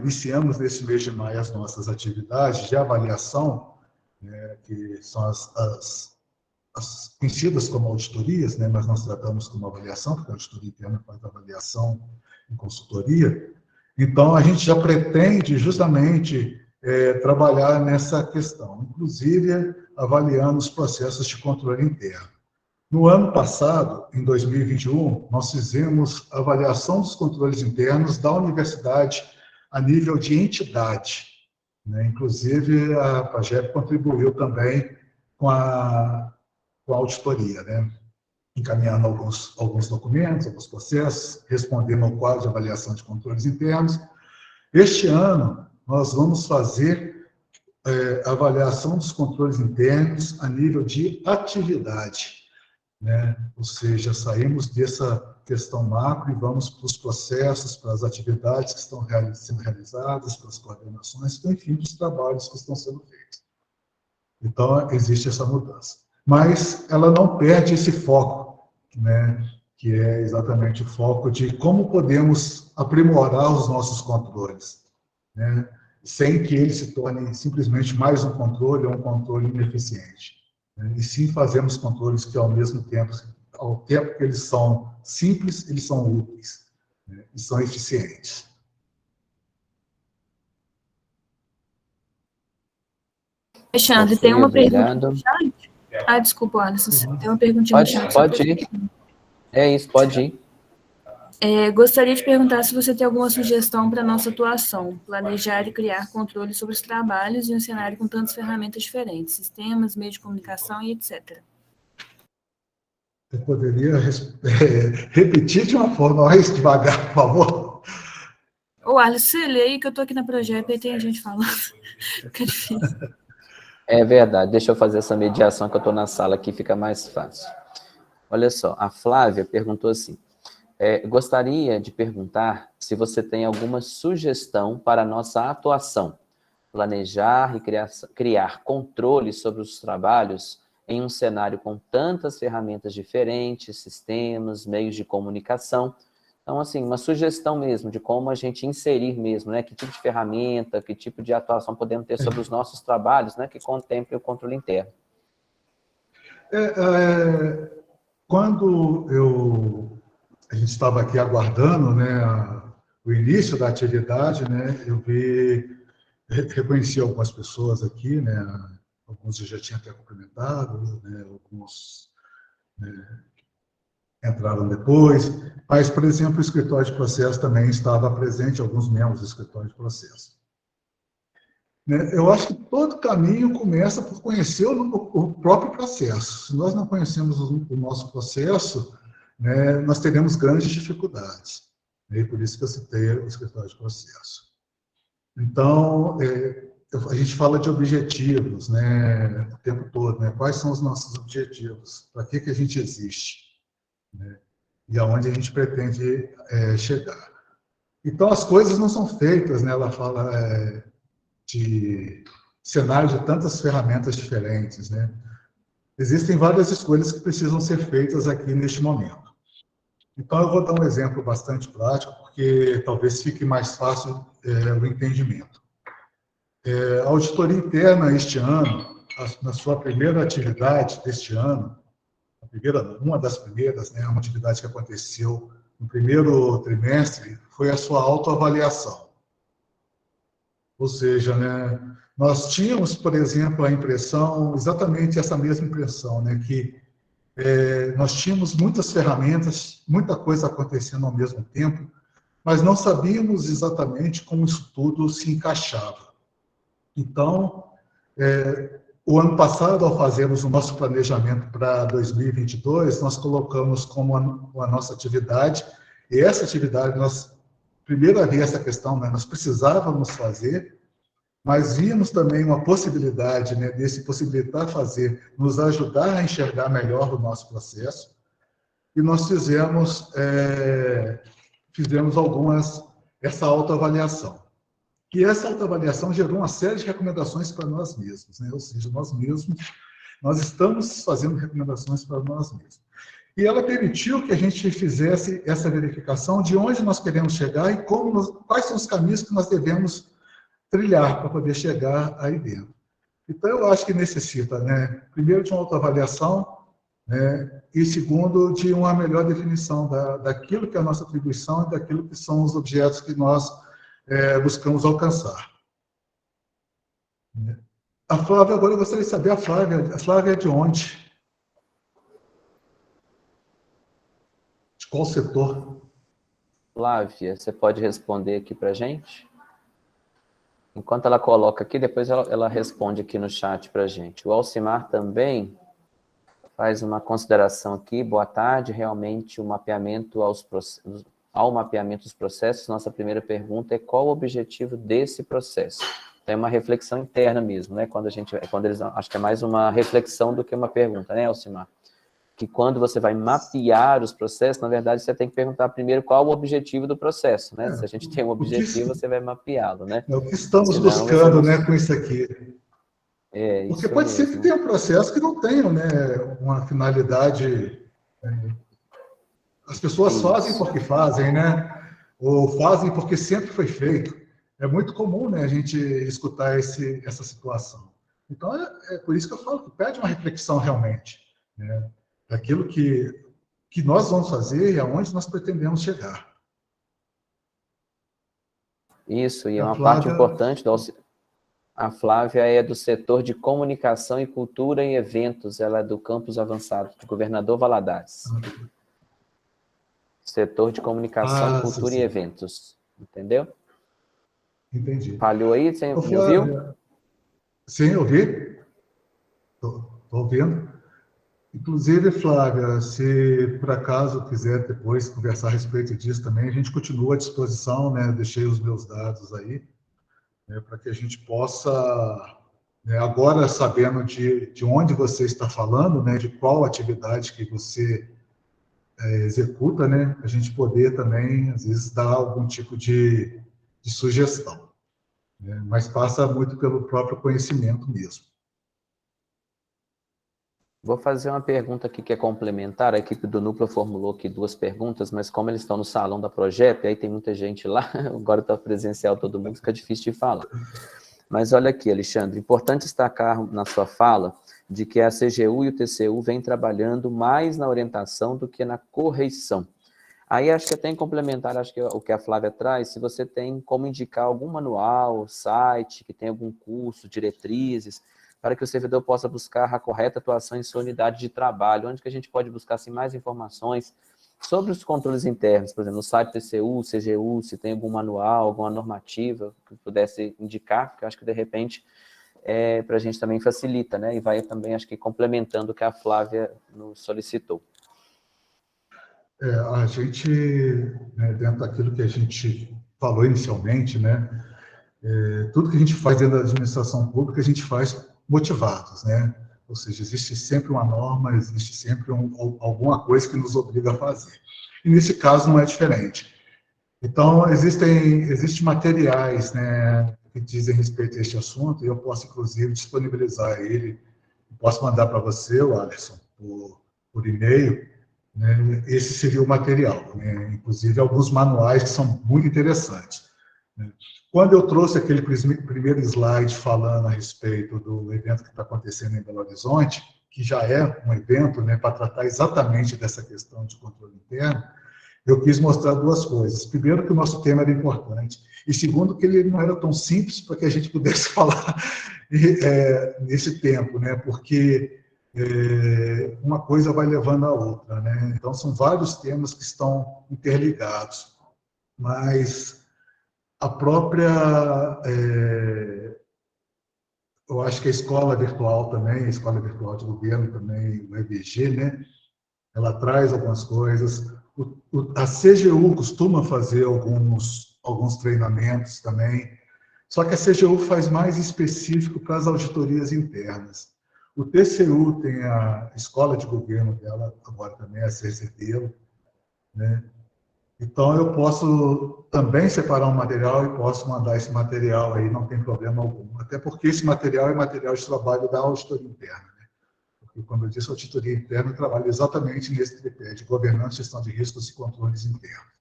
iniciamos neste mês de maio as nossas atividades de avaliação, né, que são as conhecidas como auditorias, né, mas nós tratamos como avaliação, porque a auditoria interna faz avaliação em consultoria. Então, a gente já pretende justamente trabalhar nessa questão, inclusive avaliando os processos de controle interno. No ano passado, em 2021, nós fizemos avaliação dos controles internos da universidade a nível de entidade, né? Inclusive, a PAGEP contribuiu também com a auditoria, né? Encaminhando alguns documentos, alguns processos, respondendo ao quadro de avaliação de controles internos. Este ano, nós vamos fazer avaliação dos controles internos a nível de atividade, né? Ou seja, saímos dessa questão macro e vamos para os processos, para as atividades que estão sendo realizadas, para as coordenações, enfim, para os trabalhos que estão sendo feitos. Então, existe essa mudança. Mas ela não perde esse foco, né? Que é exatamente o foco de como podemos aprimorar os nossos controles, né? Sem que ele se torne simplesmente mais um controle ou um controle ineficiente. E sim fazemos controles que, ao tempo que eles são simples, eles são úteis, né, e são eficientes. Alexandre, tem uma pergunta no chat? Desculpa, Alisson, tem uma perguntinha no chat. Pode ir. É isso, pode ir. Gostaria de perguntar se você tem alguma sugestão para a nossa atuação, planejar e criar controle sobre os trabalhos em um cenário com tantas ferramentas diferentes, sistemas, meios de comunicação e etc. Eu poderia repetir de uma forma mais devagar, por favor? Ô, Alisson, você lê aí que eu estou aqui na Projeto e tem gente falando. Fica difícil. É verdade, deixa eu fazer essa mediação que eu estou na sala aqui, fica mais fácil. Olha só, a Flávia perguntou assim, gostaria de perguntar se você tem alguma sugestão para a nossa atuação, planejar e criar controle sobre os trabalhos em um cenário com tantas ferramentas diferentes, sistemas, meios de comunicação. Então, assim, uma sugestão mesmo de como a gente inserir mesmo, né? Que tipo de ferramenta, que tipo de atuação podemos ter sobre os nossos trabalhos, né? Que contemple o controle interno. Quando a gente estava aqui aguardando, né, o início da atividade, né, eu reconheci algumas pessoas aqui, né, alguns eu já tinha até cumprimentado, né, alguns entraram depois, mas, por exemplo, o escritório de processo também estava presente, alguns membros do escritório de processo. Eu acho que todo caminho começa por conhecer o próprio processo. Se nós não conhecemos o nosso processo, né, nós teremos grandes dificuldades. E por isso que eu citei o escritório de processo. Então, a gente fala de objetivos, né, o tempo todo, né? Quais são os nossos objetivos? Para que a gente existe? Né? E aonde a gente pretende chegar? Então, as coisas não são feitas, né? Ela fala de cenário de tantas ferramentas diferentes, né? Existem várias escolhas que precisam ser feitas aqui neste momento. Então, eu vou dar um exemplo bastante prático, porque talvez fique mais fácil o entendimento. A auditoria interna este ano, na sua primeira atividade deste ano, uma das primeiras, né, uma atividade que aconteceu no primeiro trimestre, foi a sua autoavaliação. Ou seja, né, nós tínhamos, por exemplo, a impressão, exatamente essa mesma impressão, né, que nós tínhamos muitas ferramentas, muita coisa acontecendo ao mesmo tempo, mas não sabíamos exatamente como isso tudo se encaixava. Então, o ano passado, ao fazermos o nosso planejamento para 2022, nós colocamos como a nossa atividade, e essa atividade, primeiro havia essa questão, né, nós precisávamos fazer, mas vimos também uma possibilidade, né, desse possibilitar fazer, nos ajudar a enxergar melhor o nosso processo, e nós fizemos essa autoavaliação. E essa autoavaliação gerou uma série de recomendações para nós mesmos, né? Ou seja, nós estamos fazendo recomendações para nós mesmos. E ela permitiu que a gente fizesse essa verificação de onde nós queremos chegar e quais são os caminhos que nós devemos trilhar para poder chegar aí dentro. Então, eu acho que necessita, né, primeiro, de uma autoavaliação, né, e segundo, de uma melhor definição daquilo que é a nossa atribuição e daquilo que são os objetos que nós buscamos alcançar. A Flávia, agora eu gostaria de saber, a Flávia é de onde? De qual setor? Flávia, você pode responder aqui para a gente? Enquanto ela coloca aqui, depois ela responde aqui no chat para a gente. O Alcimar também faz uma consideração aqui. Boa tarde, realmente o mapeamento ao mapeamento dos processos, nossa primeira pergunta é qual o objetivo desse processo? É uma reflexão interna mesmo, né? Acho que é mais uma reflexão do que uma pergunta, né, Alcimar? Que quando você vai mapear os processos, na verdade, você tem que perguntar primeiro qual o objetivo do processo, né? Se a gente tem um objetivo, você vai mapeá-lo, né? É o que estamos buscando, né, com isso aqui. Porque pode ser que tenha um processo que não tenha, né, uma finalidade... As pessoas fazem porque fazem, né? Ou fazem porque sempre foi feito. É muito comum, né, a gente escutar essa situação. Então, é por isso que eu falo que pede uma reflexão realmente, né? Daquilo que nós vamos fazer e aonde nós pretendemos chegar. Isso, e uma parte importante a Flávia é do setor de comunicação e cultura e eventos, ela é do campus avançado, de Governador Valadares. Setor de comunicação, cultura e eventos. Entendeu? Entendi. Falhou aí? Você me ouviu? Sim, ouvi. Estou ouvindo. Inclusive, Flávia, se por acaso quiser depois conversar a respeito disso também, a gente continua à disposição, né? Deixei os meus dados aí, né, para que a gente possa, né, agora sabendo de onde você está falando, né, de qual atividade que você executa, né, a gente poder também, às vezes, dar algum tipo de sugestão, né, mas passa muito pelo próprio conhecimento mesmo. Vou fazer uma pergunta aqui que é complementar. A equipe do Núcleo formulou aqui 2 perguntas, mas como eles estão no salão da Progep, aí tem muita gente lá, agora está presencial todo mundo, fica difícil de falar. Mas olha aqui, Alexandre, importante destacar na sua fala de que a CGU e o TCU vêm trabalhando mais na orientação do que na correção. Aí acho que até em complementar, acho que o que a Flávia traz, se você tem como indicar algum manual, site, que tem algum curso, diretrizes, para que o servidor possa buscar a correta atuação em sua unidade de trabalho, onde que a gente pode buscar assim, mais informações sobre os controles internos, por exemplo, no site TCU, CGU, se tem algum manual, alguma normativa que pudesse indicar, porque eu acho que, de repente, para a gente também facilita, né? E vai também, acho que, complementando o que a Flávia nos solicitou. A gente, né, dentro daquilo que a gente falou inicialmente, né, tudo que a gente faz dentro da administração pública, a gente faz motivados, né? Ou seja, existe sempre uma norma, existe sempre alguma coisa que nos obriga a fazer. E nesse caso não é diferente. Então, existem materiais, né, que dizem respeito a este assunto, e eu posso, inclusive, disponibilizar ele, posso mandar para você, Alisson, por e-mail, né, esse seria o material, né, inclusive alguns manuais que são muito interessantes. Né. Quando eu trouxe aquele primeiro slide falando a respeito do evento que está acontecendo em Belo Horizonte, que já é um evento, né, para tratar exatamente dessa questão de controle interno, eu quis mostrar duas coisas. Primeiro, que o nosso tema era importante. E segundo, que ele não era tão simples para que a gente pudesse falar nesse tempo, né? Porque uma coisa vai levando a outra, né? Então, são vários temas que estão interligados. Mas a própria... eu acho que a escola virtual também, a escola virtual de governo também, o EBG, né? Ela traz algumas coisas. A CGU costuma fazer alguns treinamentos também, só que a CGU faz mais específico para as auditorias internas. O TCU tem a escola de governo dela, agora também a CCD, né? Então, eu posso também separar um material e posso mandar esse material aí, não tem problema algum. Até porque esse material é material de trabalho da auditoria interna. E, como eu disse, a auditoria interna trabalha exatamente nesse tripé de governança, gestão de riscos e controles internos.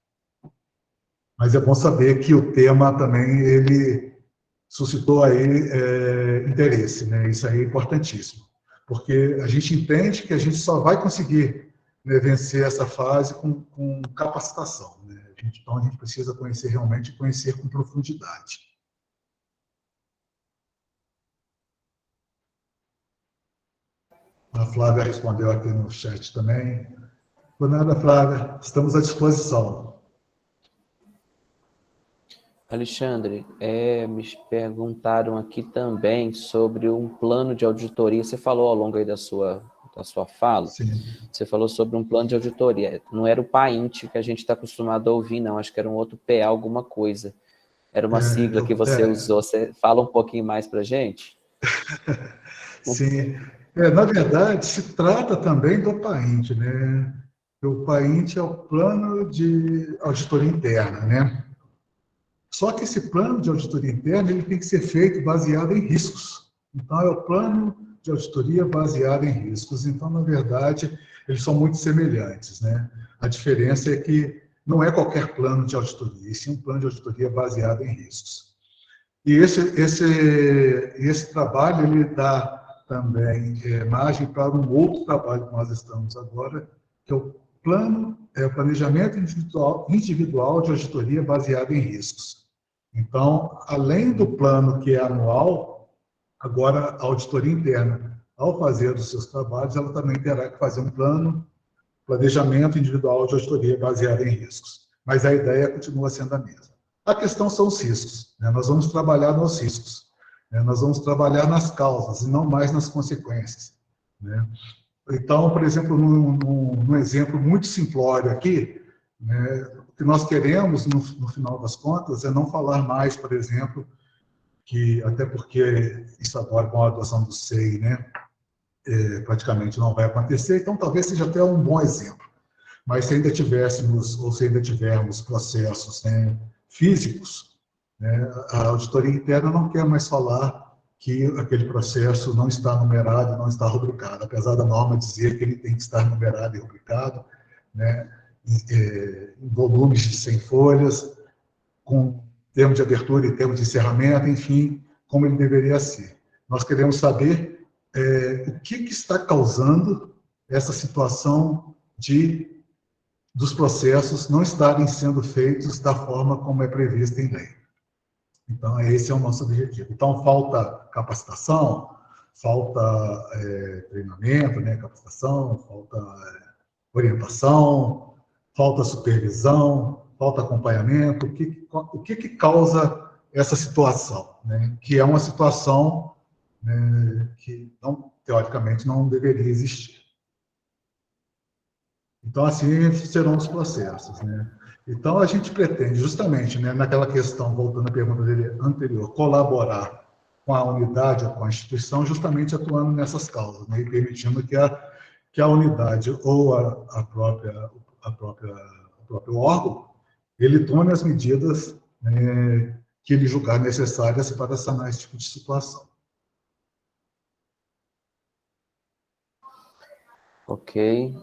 Mas é bom saber que o tema também, ele suscitou aí interesse, né? Isso aí é importantíssimo. Porque a gente entende que a gente só vai conseguir, né, vencer essa fase com capacitação, né? Então, a gente precisa conhecer realmente, conhecer com profundidade. A Flávia respondeu aqui no chat também. Por nada, Flávia, estamos à disposição. Alexandre, me perguntaram aqui também sobre um plano de auditoria. Você falou ao longo aí da sua fala, Sim. Você falou sobre um plano de auditoria. Não era o PAINT que a gente está acostumado a ouvir, não. Acho que era um outro PA, alguma coisa. Era uma sigla que você usou. Você fala um pouquinho mais para a gente? Sim. Na verdade, se trata também do PAINT, né? O PAINT é o Plano de Auditoria Interna, né? Só que esse plano de auditoria interna ele tem que ser feito baseado em riscos. Então, é o plano de auditoria baseado em riscos. Então, na verdade, eles são muito semelhantes, né? A diferença é que não é qualquer plano de auditoria, e sim um plano de auditoria baseado em riscos. E esse trabalho, ele dá também margem para um outro trabalho que nós estamos agora, que é o planejamento individual de auditoria baseado em riscos. Então, além do plano que é anual, agora a auditoria interna, ao fazer os seus trabalhos, ela também terá que fazer um planejamento individual de auditoria baseado em riscos. Mas a ideia continua sendo a mesma. A questão são os riscos, né? Nós vamos trabalhar nos riscos, né? Nós vamos trabalhar nas causas e não mais nas consequências, né? Então, por exemplo, num exemplo muito simplório aqui, né, o que nós queremos, no final das contas, é não falar mais, por exemplo, que, até porque isso agora, com a adoção do SEI, né, praticamente não vai acontecer, então talvez seja até um bom exemplo. Mas se ainda tivermos processos, né, físicos, né, a auditoria interna não quer mais falar que aquele processo não está numerado, não está rubricado, apesar da norma dizer que ele tem que estar numerado e rubricado, né, em volumes de 100 folhas, com termo de abertura e termo de encerramento, enfim, como ele deveria ser. Nós queremos saber o que está causando essa situação dos processos não estarem sendo feitos da forma como é prevista em lei. Então, esse é o nosso objetivo. Então, falta capacitação, falta treinamento, né, capacitação, falta orientação, falta supervisão, falta acompanhamento. O que causa essa situação, né? Que é uma situação, né, que, teoricamente, não deveria existir. Então, assim serão os processos, né? Então, a gente pretende, justamente, né, naquela questão, voltando à pergunta dele anterior, colaborar com a unidade ou com a instituição, justamente atuando nessas causas, né, e permitindo que a unidade ou o próprio órgão ele tome as medidas, né, que ele julgar necessárias para sanar esse tipo de situação. Ok.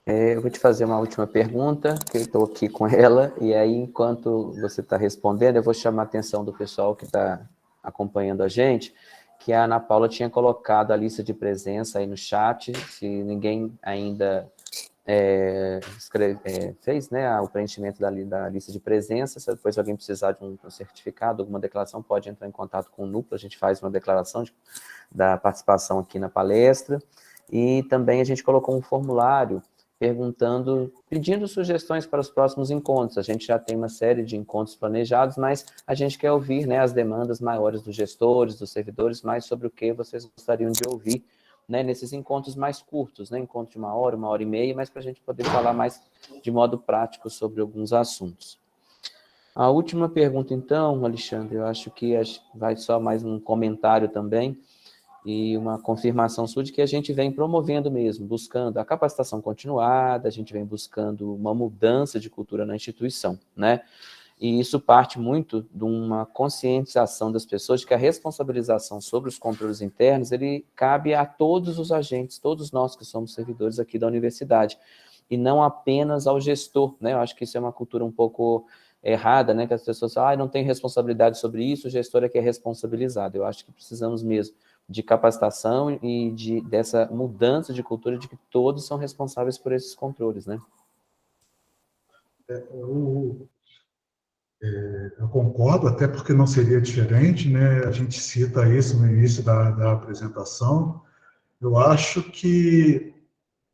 Eu vou te fazer uma última pergunta, que eu estou aqui com ela, e aí, enquanto você está respondendo, eu vou chamar a atenção do pessoal que está acompanhando a gente, que a Ana Paula tinha colocado a lista de presença aí no chat, se ninguém ainda fez, né, o preenchimento da lista de presença. Se depois alguém precisar de um certificado, alguma declaração, pode entrar em contato com o núcleo, a gente faz uma declaração da participação aqui na palestra. E também a gente colocou um formulário pedindo sugestões para os próximos encontros. A gente já tem uma série de encontros planejados, mas a gente quer ouvir, né, as demandas maiores dos gestores, dos servidores, mais sobre o que vocês gostariam de ouvir, né, nesses encontros mais curtos, né, encontro de 1 hora e meia, mas para a gente poder falar mais de modo prático sobre alguns assuntos. A última pergunta, então, Alexandre, eu acho que vai só mais um comentário também, e uma confirmação sua de que a gente vem promovendo mesmo, buscando a capacitação continuada, a gente vem buscando uma mudança de cultura na instituição, né? E isso parte muito de uma conscientização das pessoas de que a responsabilização sobre os controles internos, ele cabe a todos os agentes, todos nós que somos servidores aqui da universidade, e não apenas ao gestor, né? Eu acho que isso é uma cultura um pouco errada, né? Que as pessoas falam, não tem responsabilidade sobre isso, o gestor é que é responsabilizado. Eu acho que precisamos mesmo de capacitação e dessa mudança de cultura de que todos são responsáveis por esses controles, né? Eu concordo, até porque não seria diferente, né? A gente cita isso no início da apresentação. Eu acho que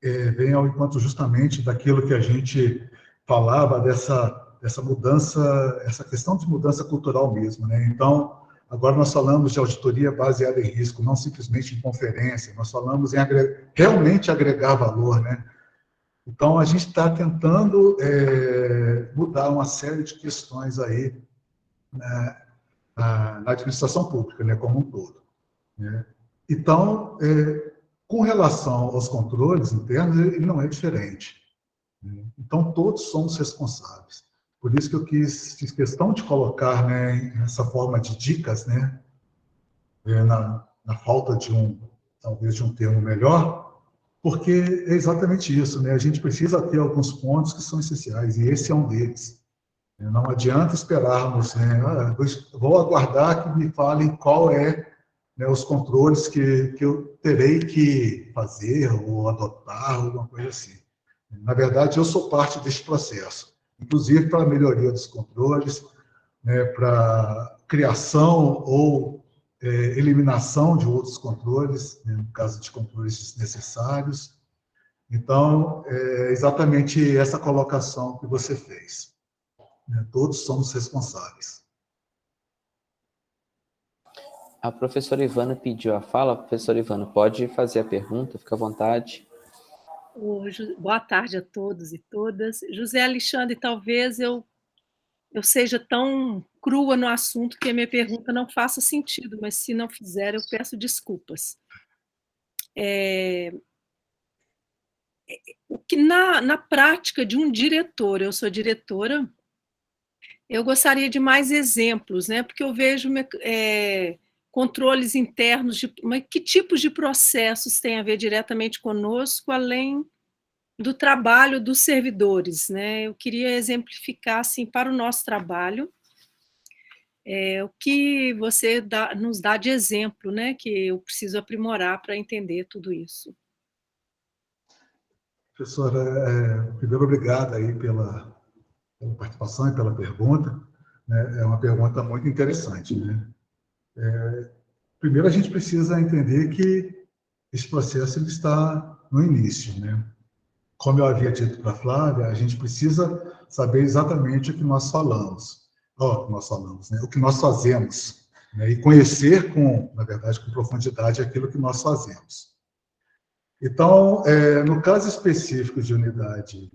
vem ao encontro justamente daquilo que a gente falava dessa mudança, essa questão de mudança cultural mesmo, né? Então, agora nós falamos de auditoria baseada em risco, não simplesmente em conferência, nós falamos em realmente agregar valor, né? Então, a gente está tentando mudar uma série de questões aí, né, na administração pública, né, como um todo, né? Então, com relação aos controles internos, ele não é diferente, né? Então, todos somos responsáveis. Por isso que eu fiz questão de colocar, né, essa forma de dicas, né, na falta talvez de um termo melhor, porque é exatamente isso, né? A gente precisa ter alguns pontos que são essenciais, e esse é um deles. Não adianta esperarmos, né? Vou aguardar que me falem qual né, os controles que eu terei que fazer ou adotar, alguma coisa assim. Na verdade, eu sou parte desse processo, inclusive para a melhoria dos controles, né, para criação ou eliminação de outros controles, né, no caso de controles desnecessários. Então, é exatamente essa colocação que você fez, né? Todos somos responsáveis. A professora Ivana pediu a fala. Professora Ivana, pode fazer a pergunta, fica à vontade. Boa tarde a todos e todas. José Alexandre, talvez eu seja tão crua no assunto que a minha pergunta não faça sentido, mas se não fizer, eu peço desculpas. O que na prática de um diretor, eu sou diretora, eu gostaria de mais exemplos, né? Porque eu vejo controles internos, mas que tipos de processos têm a ver diretamente conosco, além do trabalho dos servidores, né? Eu queria exemplificar, assim, para o nosso trabalho, o que você nos dá de exemplo, né? Que eu preciso aprimorar para entender tudo isso. Professora, primeiro, obrigado aí pela participação e pela pergunta, né? É uma pergunta muito interessante, né? Primeiro, a gente precisa entender que esse processo ele está no início, né? Como eu havia dito para a Flávia, a gente precisa saber exatamente o que nós falamos, né? O que nós fazemos, né? E conhecer, na verdade, com profundidade aquilo que nós fazemos. Então, no caso específico de unidade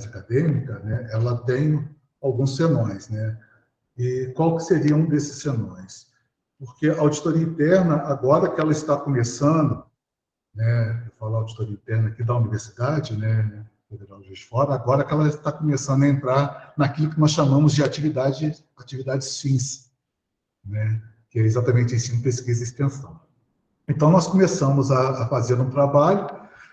acadêmica, né, ela tem alguns senões, né? E qual que seria um desses senões? Porque a auditoria interna, agora que ela está começando, né, eu falo auditoria interna aqui da universidade, né, Federal de Juiz de Fora, agora que ela está começando a entrar naquilo que nós chamamos de atividades fins, né? Que é exatamente ensino, pesquisa e extensão. Então, nós começamos a fazer um trabalho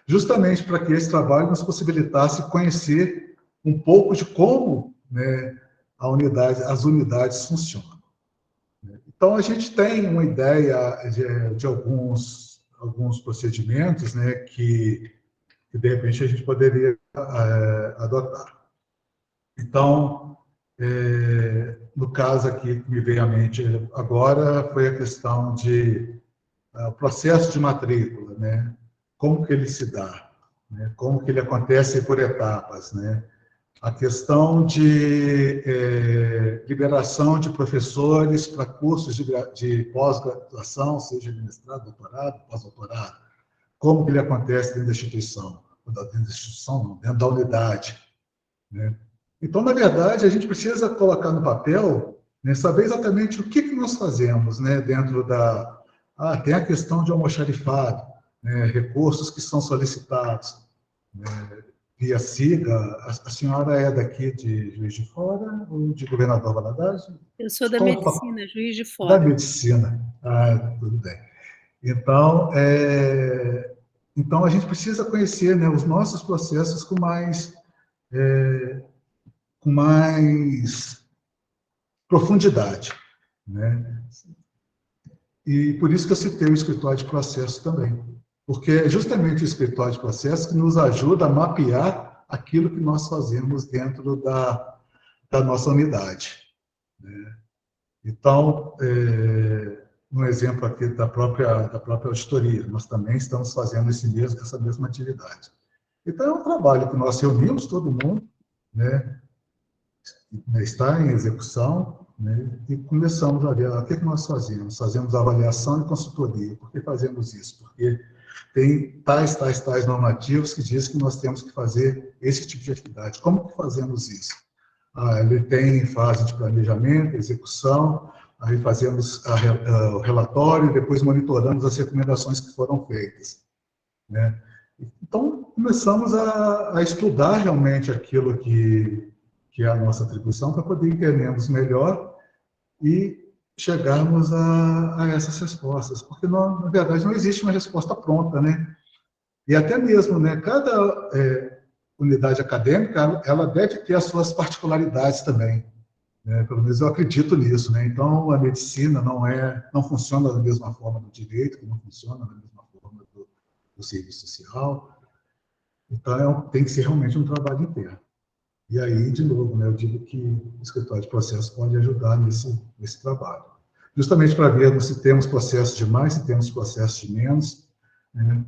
justamente para que esse trabalho nos possibilitasse conhecer um pouco de como, né, as unidades funcionam. Então, a gente tem uma ideia de alguns procedimentos, né, que, de repente, a gente poderia adotar. Então, no caso aqui que me veio à mente agora, foi a questão de o processo de matrícula, né? Como que ele se dá, né? Como que ele acontece por etapas, né? A questão de liberação de professores para cursos de pós-graduação, seja mestrado, doutorado, pós-doutorado, como que ele acontece dentro da instituição, dentro da unidade, né? Então, na verdade, a gente precisa colocar no papel, né, saber exatamente o que nós fazemos, né, dentro da... tem a questão de almoxarifado, né, recursos que são solicitados, né, via SIGA. A senhora é daqui de Juiz de Fora ou de Governador Valadares? Eu sou da medicina, Juiz de Da Fora. medicina. Tudo bem. Então, então a gente precisa conhecer, né, os nossos processos com mais profundidade, né? E por isso que eu citei o escritório de processo também, porque é justamente o escritório de processo que nos ajuda a mapear aquilo que nós fazemos dentro da nossa unidade, né? Então, um exemplo aqui da própria auditoria, nós também estamos fazendo essa mesma atividade. Então, é um trabalho que nós reunimos todo mundo, né? Está em execução, né? E começamos a ver o que nós fazemos. Fazemos avaliação e consultoria. Por que fazemos isso? Porque tem tais normativos que dizem que nós temos que fazer esse tipo de atividade. Como que fazemos isso? Ele tem fase de planejamento, execução, aí fazemos o relatório, depois monitoramos as recomendações que foram feitas, né? Então, começamos a estudar realmente aquilo que é a nossa atribuição, para poder entendermos melhor e chegarmos a essas respostas, porque, na verdade, não existe uma resposta pronta, né? E até mesmo, né, cada unidade acadêmica, ela deve ter as suas particularidades também, né? Pelo menos eu acredito nisso, né? Então, a medicina não funciona da mesma forma do direito, que não funciona da mesma forma do serviço social. Então, tem que ser realmente um trabalho interno. E aí, de novo, né, eu digo que o escritório de processo pode ajudar nesse trabalho. Justamente para vermos se temos processos de mais, se temos processos de menos, né,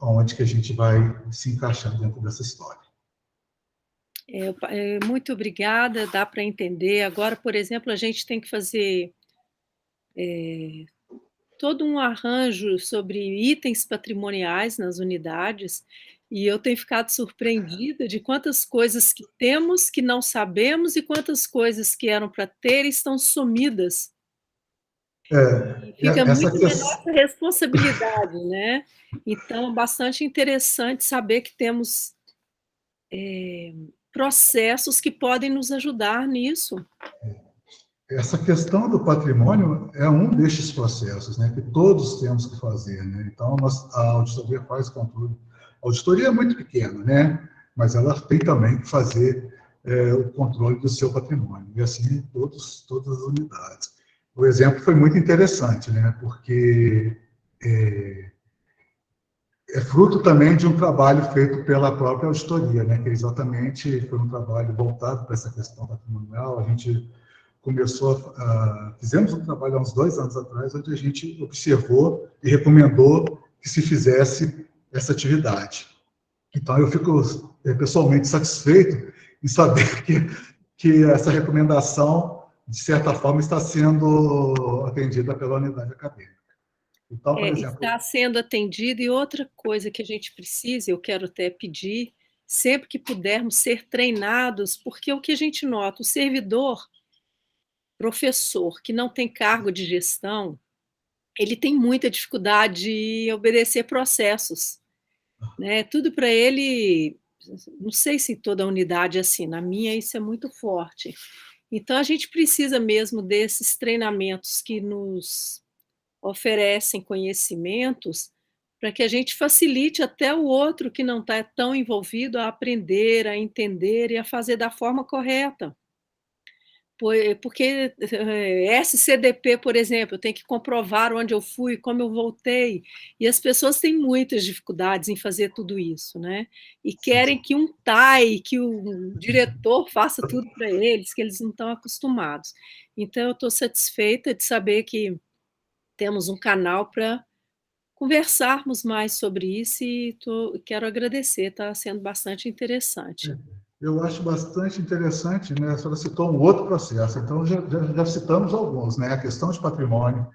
onde que a gente vai se encaixar dentro dessa história. Muito obrigada, dá para entender. Agora, por exemplo, a gente tem que fazer todo um arranjo sobre itens patrimoniais nas unidades, e eu tenho ficado surpreendida de quantas coisas que temos que não sabemos e quantas coisas que eram para ter estão sumidas. E fica muito na nossa responsabilidade, né? Então, bastante interessante saber que temos processos que podem nos ajudar nisso. Essa questão do patrimônio é um destes processos, né, que todos temos que fazer, né? Então, a auditoria faz controle. A auditoria é muito pequena, né? Mas ela tem também que fazer o controle do seu patrimônio, e assim todas as unidades. O exemplo foi muito interessante, né? Porque é fruto também de um trabalho feito pela própria auditoria, né? Que exatamente foi um trabalho voltado para essa questão patrimonial. A gente fizemos um trabalho há uns 2 anos atrás, onde a gente observou e recomendou que se fizesse essa atividade. Então, eu fico pessoalmente satisfeito em saber que essa recomendação, de certa forma, está sendo atendida pela unidade acadêmica. Então, por exemplo, está sendo atendido, e outra coisa que a gente precisa, eu quero até pedir, sempre que pudermos ser treinados, porque o que a gente nota, o servidor, professor, que não tem cargo de gestão, ele tem muita dificuldade de obedecer processos, né? Tudo para ele não sei se toda a unidade é assim, na minha isso é muito forte. Então, a gente precisa mesmo desses treinamentos que nos oferecem conhecimentos para que a gente facilite até o outro que não está tão envolvido a aprender, a entender e a fazer da forma correta. Porque SCDP, por exemplo, eu tenho que comprovar onde eu fui, como eu voltei, e as pessoas têm muitas dificuldades em fazer tudo isso, né? E querem que um TAI, que o diretor faça tudo para eles, que eles não estão acostumados. Então, eu estou satisfeita de saber que temos um canal para conversarmos mais sobre isso e quero agradecer, está sendo bastante interessante. Eu acho bastante interessante, né? A senhora citou um outro processo, então já citamos alguns, né? A questão de patrimônio,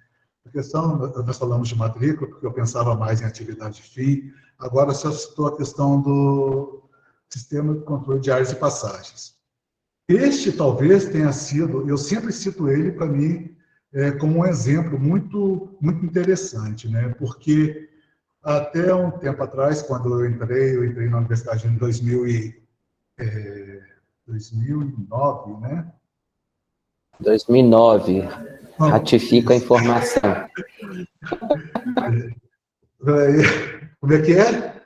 a questão, nós falamos de matrícula, porque eu pensava mais em atividade fim, agora a senhora citou a questão do sistema de controle de áreas e passagens. Este talvez tenha sido, eu sempre cito ele para mim como um exemplo muito interessante, né? Porque até um tempo atrás, quando eu entrei na universidade em 2009, né? 2009, ratifico a informação. Como é que é?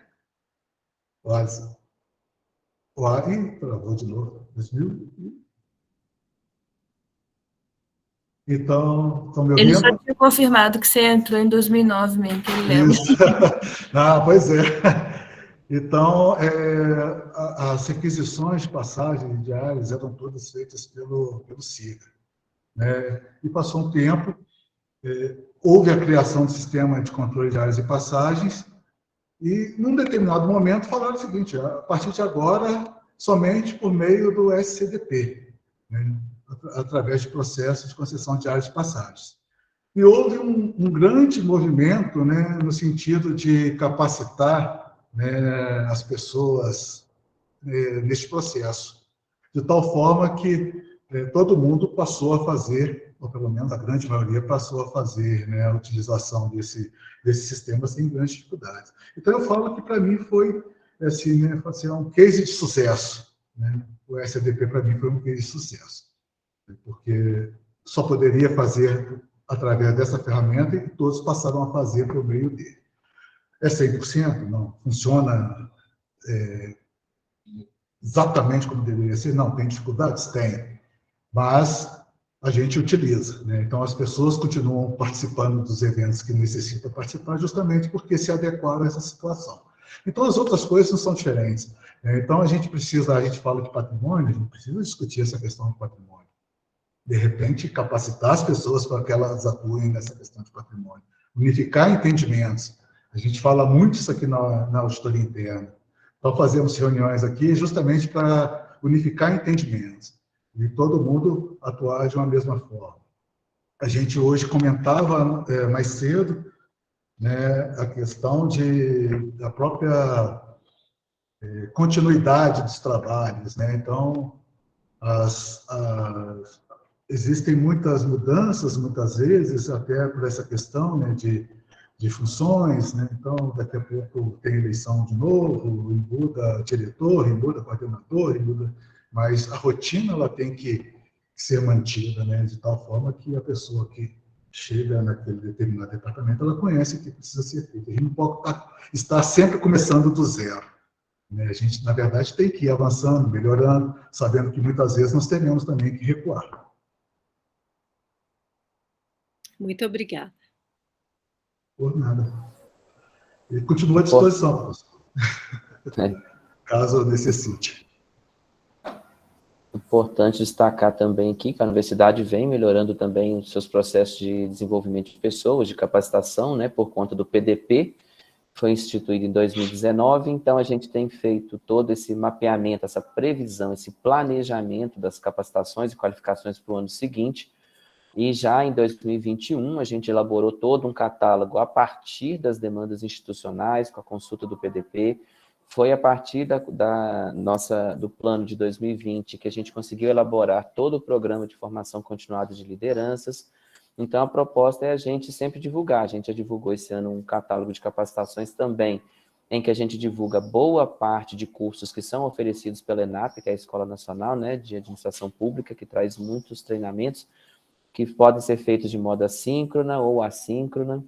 Quase. Travou de novo. 2000. Então, estão me ouvindo? Ele só tinha confirmado que você entrou em 2009 mesmo, que ele lembra. Isso. Pois é. Então, as requisições de passagem diárias eram todas feitas pelo SIGA, né? E passou um tempo, houve a criação do sistema de controle de áreas e passagens, e, num determinado momento, falaram o seguinte: a partir de agora, somente por meio do SCDP, né? Através de processos de concessão de áreas de passagens. E houve um grande movimento, né, no sentido de capacitar, né, as pessoas neste processo, de tal forma que todo mundo passou a fazer, ou pelo menos a grande maioria passou a fazer, né, a utilização desse sistema sem grandes dificuldades. Então, eu falo que, para mim, foi assim, né, um case de sucesso, né? O SCDP, para mim, foi um case de sucesso, porque só poderia fazer através dessa ferramenta e todos passaram a fazer por meio dele. É 100%? Não. Funciona exatamente como deveria ser? Não. Tem dificuldades? Tem. Mas a gente utiliza, né? Então, as pessoas continuam participando dos eventos que necessitam participar justamente porque se adequaram a essa situação. Então, as outras coisas não são diferentes. Então, a gente fala de patrimônio, a gente precisa discutir essa questão do patrimônio. De repente, capacitar as pessoas para que elas atuem nessa questão de patrimônio. Unificar entendimentos. A gente fala muito isso aqui na auditoria interna. Então, fazemos reuniões aqui justamente para unificar entendimentos e todo mundo atuar de uma mesma forma. A gente hoje comentava mais cedo, né, a questão da própria continuidade dos trabalhos, né? Então, existem muitas mudanças, muitas vezes, até por essa questão, né, de funções, né? Então, daqui a pouco tem eleição de novo, e muda diretor, e muda coordenador, mas a rotina ela tem que ser mantida, né, de tal forma que a pessoa que chega naquele determinado departamento, ela conhece o que precisa ser feito. A gente não pode estar sempre começando do zero, né? A gente, na verdade, tem que ir avançando, melhorando, sabendo que muitas vezes nós teremos também que recuar. Muito obrigada. Por nada. E continua à disposição, professor. Caso necessite. Importante destacar também aqui que a universidade vem melhorando também os seus processos de desenvolvimento de pessoas, de capacitação, né, por conta do PDP, foi instituído em 2019, então a gente tem feito todo esse mapeamento, essa previsão, esse planejamento das capacitações e qualificações para o ano seguinte, e já em 2021 a gente elaborou todo um catálogo a partir das demandas institucionais, com a consulta do PDP. Foi a partir do plano de 2020 que a gente conseguiu elaborar todo o programa de formação continuada de lideranças. Então, a proposta é a gente sempre divulgar. A gente já divulgou esse ano um catálogo de capacitações também em que a gente divulga boa parte de cursos que são oferecidos pela ENAP, que é a Escola Nacional, né, de Administração Pública, que traz muitos treinamentos que podem ser feitos de modo assíncrona ou assíncrona,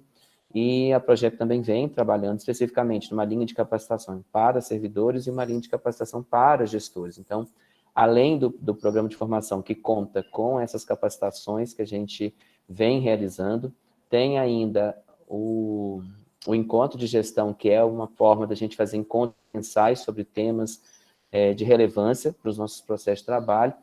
e a Projeto também vem trabalhando especificamente numa linha de capacitação para servidores e uma linha de capacitação para gestores. Então, além do programa de formação que conta com essas capacitações que a gente vem realizando, tem ainda o encontro de gestão, que é uma forma da gente fazer encontros mensais sobre temas de relevância para os nossos processos de trabalho,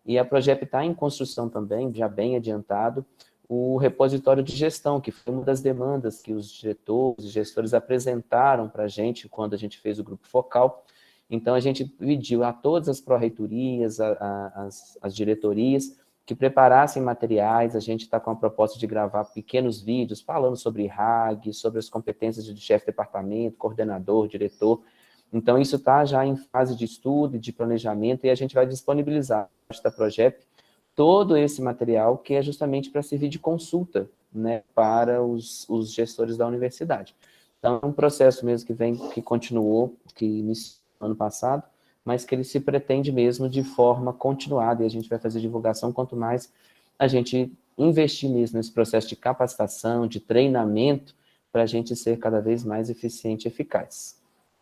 e a Projeto está em construção também, já bem adiantado, o repositório de gestão, que foi uma das demandas que os diretores e gestores apresentaram para a gente quando a gente fez o grupo focal. Então, a gente pediu a todas as pró-reitorias, as diretorias, que preparassem materiais. A gente está com a proposta de gravar pequenos vídeos falando sobre RAG, sobre as competências de chefe de departamento, coordenador, diretor. Então, isso está já em fase de estudo e de planejamento, e a gente vai disponibilizar da Projeto todo esse material, que é justamente para servir de consulta, né, para os gestores da universidade. Então, é um processo mesmo que continuou, que iniciou no ano passado, mas que ele se pretende mesmo de forma continuada, e a gente vai fazer divulgação quanto mais a gente investir mesmo nesse processo de capacitação, de treinamento, para a gente ser cada vez mais eficiente e eficaz.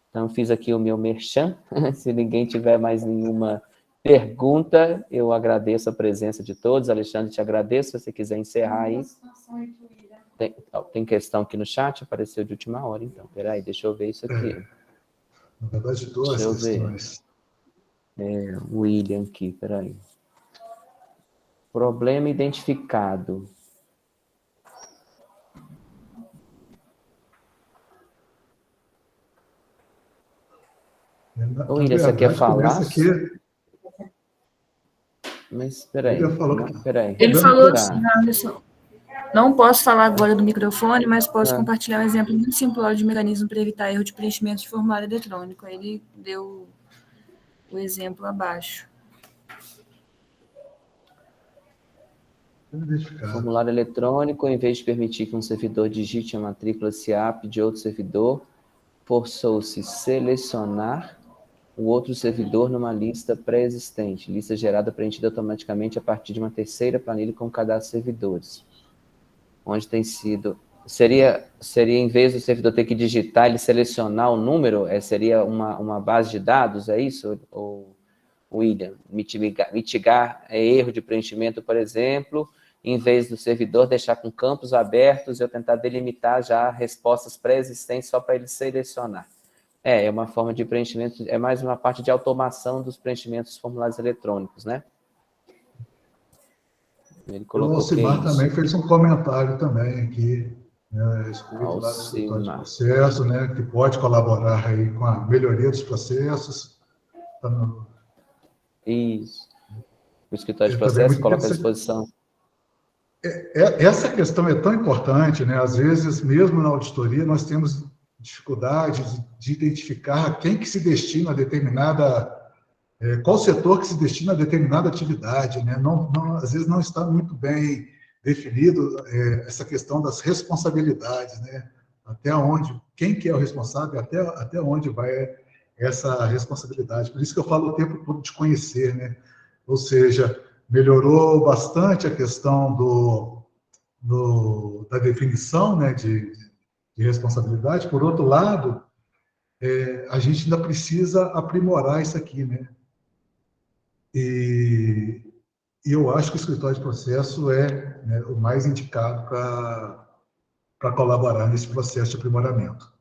Então, fiz aqui o meu merchan. Se ninguém tiver mais nenhuma pergunta, eu agradeço a presença de todos. Alexandre, te agradeço. Se você quiser encerrar aí. Tem questão aqui no chat, apareceu de última hora, então. Peraí, deixa eu ver isso aqui. Na verdade, duas questões. O William aqui, peraí. Problema identificado. William, você quer falar? Mas, peraí. Ele falou assim, Anderson, não posso falar agora do microfone, mas posso compartilhar um exemplo muito simplório de mecanismo para evitar erro de preenchimento de formulário eletrônico. Ele deu o exemplo abaixo. Formulário eletrônico, em vez de permitir que um servidor digite a matrícula SIAP de outro servidor, forçou-se selecionar o outro servidor numa lista pré-existente, lista gerada preenchida automaticamente a partir de uma terceira planilha com cadastro de servidores. Onde tem sido... Seria em vez do servidor ter que digitar, ele selecionar o número, seria uma base de dados, é isso, William? Mitigar erro de preenchimento, por exemplo, em vez do servidor deixar com campos abertos, eu tentar delimitar já respostas pré-existentes só para ele selecionar. É uma forma de preenchimento, é mais uma parte de automação dos preenchimentos dos formulários eletrônicos, né? Ele colocou o Alcimar também fez um comentário também aqui, né, escrito lá no escritório de processo, né, que pode colaborar aí com a melhoria dos processos. Isso. O escritório de processo coloca à disposição. Essa questão é tão importante, né? Às vezes, mesmo na auditoria, nós temos dificuldades de identificar quem que se destina a determinada... qual setor que se destina a determinada atividade, né? Às vezes não está muito bem definido essa questão das responsabilidades, né? Até onde, quem que é o responsável, até onde vai essa responsabilidade. Por isso que eu falo o tempo todo de conhecer, né? Ou seja, melhorou bastante a questão da definição, né, de responsabilidade. Por outro lado, a gente ainda precisa aprimorar isso aqui, né? E eu acho que o escritório de processo é, né, o mais indicado para colaborar nesse processo de aprimoramento.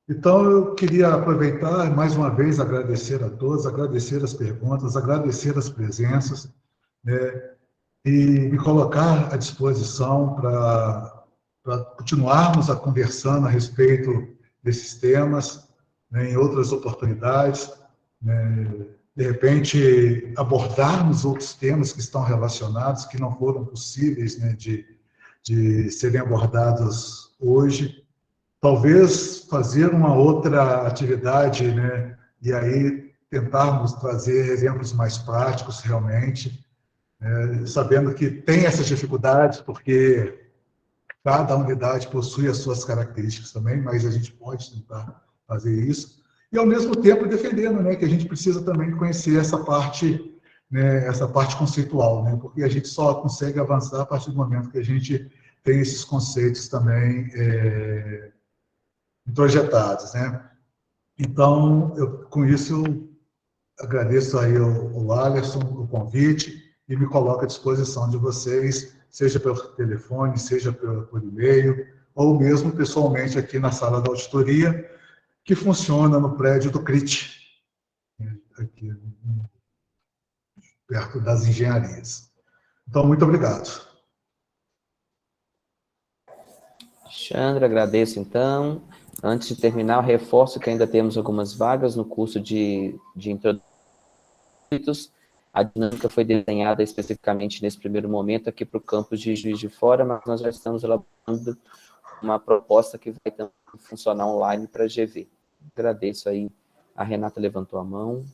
Então, eu queria aproveitar, mais uma vez, agradecer a todos, agradecer as perguntas, agradecer as presenças, né, e me colocar à disposição para continuarmos a conversando a respeito desses temas, né, em outras oportunidades, né, de repente, abordarmos outros temas que estão relacionados, que não foram possíveis, né, de serem abordados hoje. Talvez fazer uma outra atividade, né, e aí tentarmos trazer exemplos mais práticos, realmente, sabendo que tem essas dificuldades, porque Cada unidade possui as suas características também, mas a gente pode tentar fazer isso. E, ao mesmo tempo, defendendo, né, que a gente precisa também conhecer essa parte, né, essa parte conceitual, né, porque a gente só consegue avançar a partir do momento que a gente tem esses conceitos também introjetados, né. Então, com isso, eu agradeço aí ao Alisson o convite e me coloco à disposição de vocês, seja pelo telefone, seja por e-mail, ou mesmo pessoalmente aqui na sala da auditoria, que funciona no prédio do CRIT, aqui perto das engenharias. Então, muito obrigado. Alexandre, agradeço então. Antes de terminar, eu reforço que ainda temos algumas vagas no curso de introdução. A dinâmica foi desenhada especificamente nesse primeiro momento aqui para o campus de Juiz de Fora, mas nós já estamos elaborando uma proposta que vai também funcionar online para a GV. Agradeço aí. A Renata levantou a mão.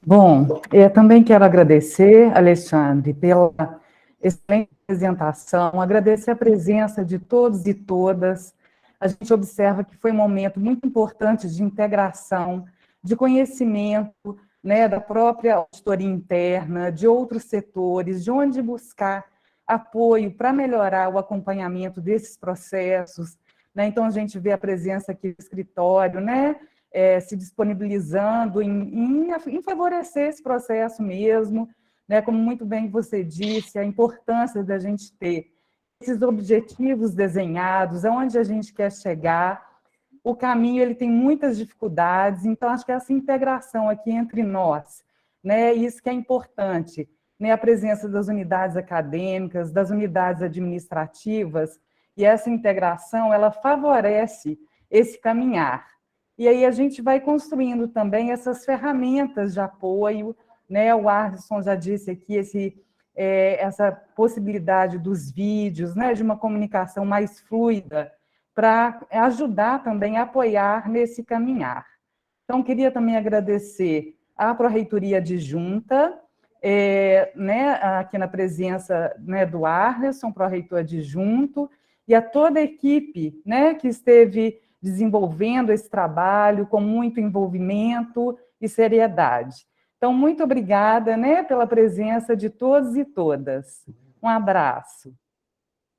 Bom, eu também quero agradecer, Alexandre, pela excelente apresentação, agradecer a presença de todos e todas. A gente observa que foi um momento muito importante de integração, de conhecimento, né, da própria auditoria interna, de outros setores, de onde buscar apoio para melhorar o acompanhamento desses processos, né? Então, a gente vê a presença aqui do escritório, né, se disponibilizando em favorecer esse processo mesmo, né? Como muito bem você disse, a importância da gente ter esses objetivos desenhados, aonde a gente quer chegar. O caminho ele tem muitas dificuldades, então acho que essa integração aqui entre nós, né? Isso que é importante, né? A presença das unidades acadêmicas, das unidades administrativas, e essa integração ela favorece esse caminhar. E aí a gente vai construindo também essas ferramentas de apoio, né? O Alisson já disse aqui essa possibilidade dos vídeos, né? De uma comunicação mais fluida, para ajudar também a apoiar nesse caminhar. Então, queria também agradecer à Pró-Reitoria Adjunta, né, aqui na presença, né, do Arleson, Pró-Reitor Adjunto, e a toda a equipe, né, que esteve desenvolvendo esse trabalho com muito envolvimento e seriedade. Então, muito obrigada, né, pela presença de todos e todas. Um abraço.